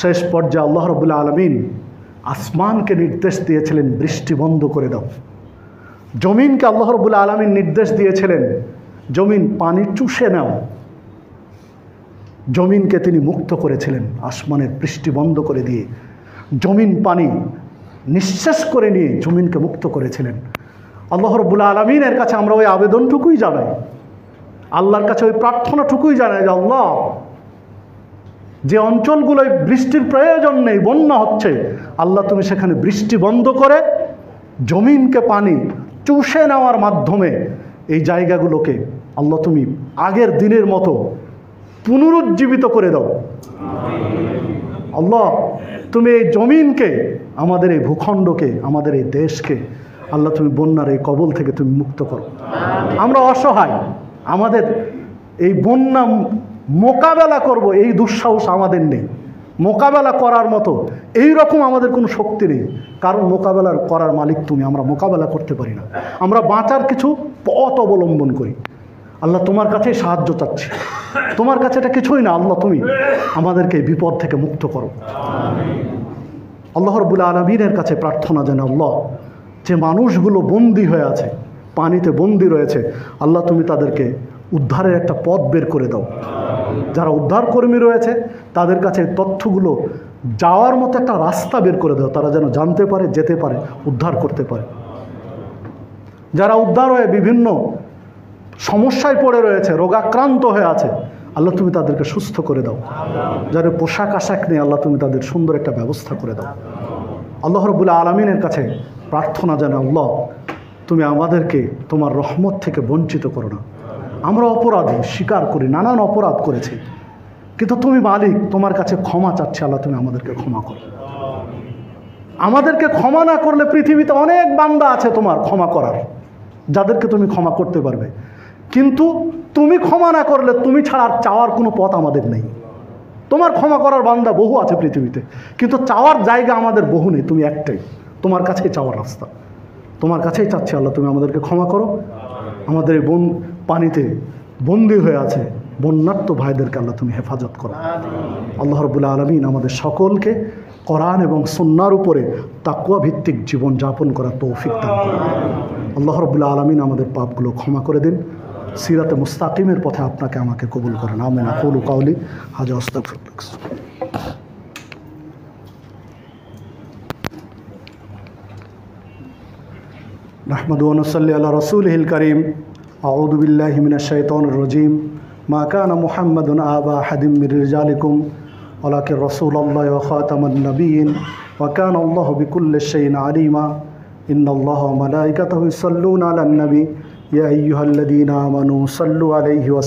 শেষ পর্যায়ে আল্লাহ রাব্বুল আলামিন আসমানকে নির্দেশ দিয়েছিলেন বৃষ্টি বন্ধ করে দাও। জমিনকে আল্লাহ রাব্বুল আলামিন নির্দেশ দিয়েছিলেন জমিন পানি চুষে নাও। জমিনকে তিনি মুক্ত করেছিলেন আসমানের বৃষ্টি বন্ধ করে দিয়ে, জমিন পানি নিঃশেষ করে নিয়ে জমিনকে মুক্ত করেছিলেন। আল্লাহ রাব্বুল আলামিনের কাছে আমরা ওই আবেদনটুকুই জানাই, আল্লাহর কাছে ওই প্রার্থনাটুকুই জানাই যে আল্লাহ, যে অঞ্চলগুলোয় বৃষ্টির প্রয়োজন নেই, বন্যা হচ্ছে, আল্লাহ তুমি সেখানে বৃষ্টি বন্ধ করে জমিনকে পানি চুষে নেওয়ার মাধ্যমে এই জায়গাগুলোকে আল্লাহ তুমি আগের দিনের মতো পুনরুজ্জীবিত করে দাও। আল্লাহ তুমি এই জমিনকে, আমাদের এই ভূখণ্ডকে, আমাদের এই দেশকে আল্লাহ তুমি বন্যার এই কবল থেকে তুমি মুক্ত করো। আমরা অসহায়, আমাদের এই বন্যা মোকাবেলা করব এই দুঃসাহস আমাদের নেই। মোকাবেলা করার মতো এই রকম আমাদের কোনো শক্তি নেই, কারণ মোকাবেলা করার মালিক তুমি। আমরা মোকাবেলা করতে পারি না, আমরা বাঁচার কিছু পথ অবলম্বন করি। আল্লাহ তোমার কাছেই সাহায্য চাচ্ছি, তোমার কাছে এটা কিছুই না। আল্লাহ তুমি আমাদেরকে এই বিপদ থেকে মুক্ত করো। আল্লাহ রাব্বুল আলামিনের কাছে প্রার্থনা যেন আল্লাহ, যে মানুষগুলো বন্দী হয়ে আছে, পানিতে বন্দী রয়েছে, আল্লাহ তুমি তাদেরকে উদ্ধারের একটা পথ বের করে দাও। যারা উদ্ধার কর্মী রয়েছে তাদের কাছে তথ্যগুলো যাওয়ার মতো একটা রাস্তা বের করে দাও, তারা যেন জানতে পারে, যেতে পারে, উদ্ধার করতে পারে। যারা উদ্ধার হয়ে বিভিন্ন সমস্যায় পড়ে রয়েছে, রোগাক্রান্ত হয়ে আছে, আল্লাহ তুমি তাদেরকে সুস্থ করে দাও। যারা পোশাক আশাক নেই, আল্লাহ তুমি তাদের সুন্দর একটা ব্যবস্থা করে দাও। আল্লাহ রাব্বুল আলামিনের কাছে প্রার্থনা জানাই, আল্লাহ তুমি আমাদেরকে তোমার রহমত থেকে বঞ্চিত করো না। আমরা অপরাধী, স্বীকার করি, নানান অপরাধ করেছি, কিন্তু তুমি মালিক, তোমার কাছে ক্ষমা চাচ্ছি। আল্লাহ তুমি আমাদেরকে ক্ষমা করো। আমাদেরকে ক্ষমা না করলে পৃথিবীতে অনেক বান্দা আছে তোমার ক্ষমা করার, যাদেরকে তুমি ক্ষমা করতে পারবে, কিন্তু তুমি ক্ষমা না করলে তুমি ছাড়া আর চাওয়ার কোনো পথ আমাদের নেই। তোমার ক্ষমা করার বান্দা বহু আছে পৃথিবীতে, কিন্তু চাওয়ার জায়গা আমাদের বহু নেই, তুমি একটাই, তোমার কাছেই চাওয়ার রাস্তা। তোমার কাছেই চাচ্ছি আল্লাহ তুমি আমাদেরকে ক্ষমা করো। আমাদের এই পানিতে বন্দী হয়ে আছে বন্যার্ত ভাইদেরকে আল্লাহ তুমি হেফাজত করো। আল্লাহ রাব্বুল আলামিন আমাদের সকলকে কোরআন এবং সুন্নাহর উপরে তাকওয়া ভিত্তিক জীবন যাপন করার তৌফিক দান করুন। আল্লাহ রাব্বুল আলামিন আমাদের পাপগুলো ক্ষমা করে দিন, সিরাতে মুস্তাকিমের পথে আপনাকে আমাকে কবুল করেন। আমিন। আকুলু কাউলি হাযা আস্তাগফিরুল্লাহ। নাহমাদু ওয়া নুসাল্লি আলা রাসূলিহিল কারীম। আউযু বিল্লাহি মিনাশ শাইতানির রাজীম। মা কানা মুহাম্মাদুন আবা আহাদিম মির রিজালিকুম ওয়ালাকিন রাসূলুল্লাহি ওয়া খাতামান নাবিয়্যিন ওয়া কানা আল্লাহু বিকুল্লি শাইইন আলীমা। ইন্নাল্লাহা ওয়া মালাইকাতাহু ইউসাল্লুনা আলান নবী ইয়া আইয়ুহাল্লাযীনা আমানু সাল্লু আলাইহি ওয়া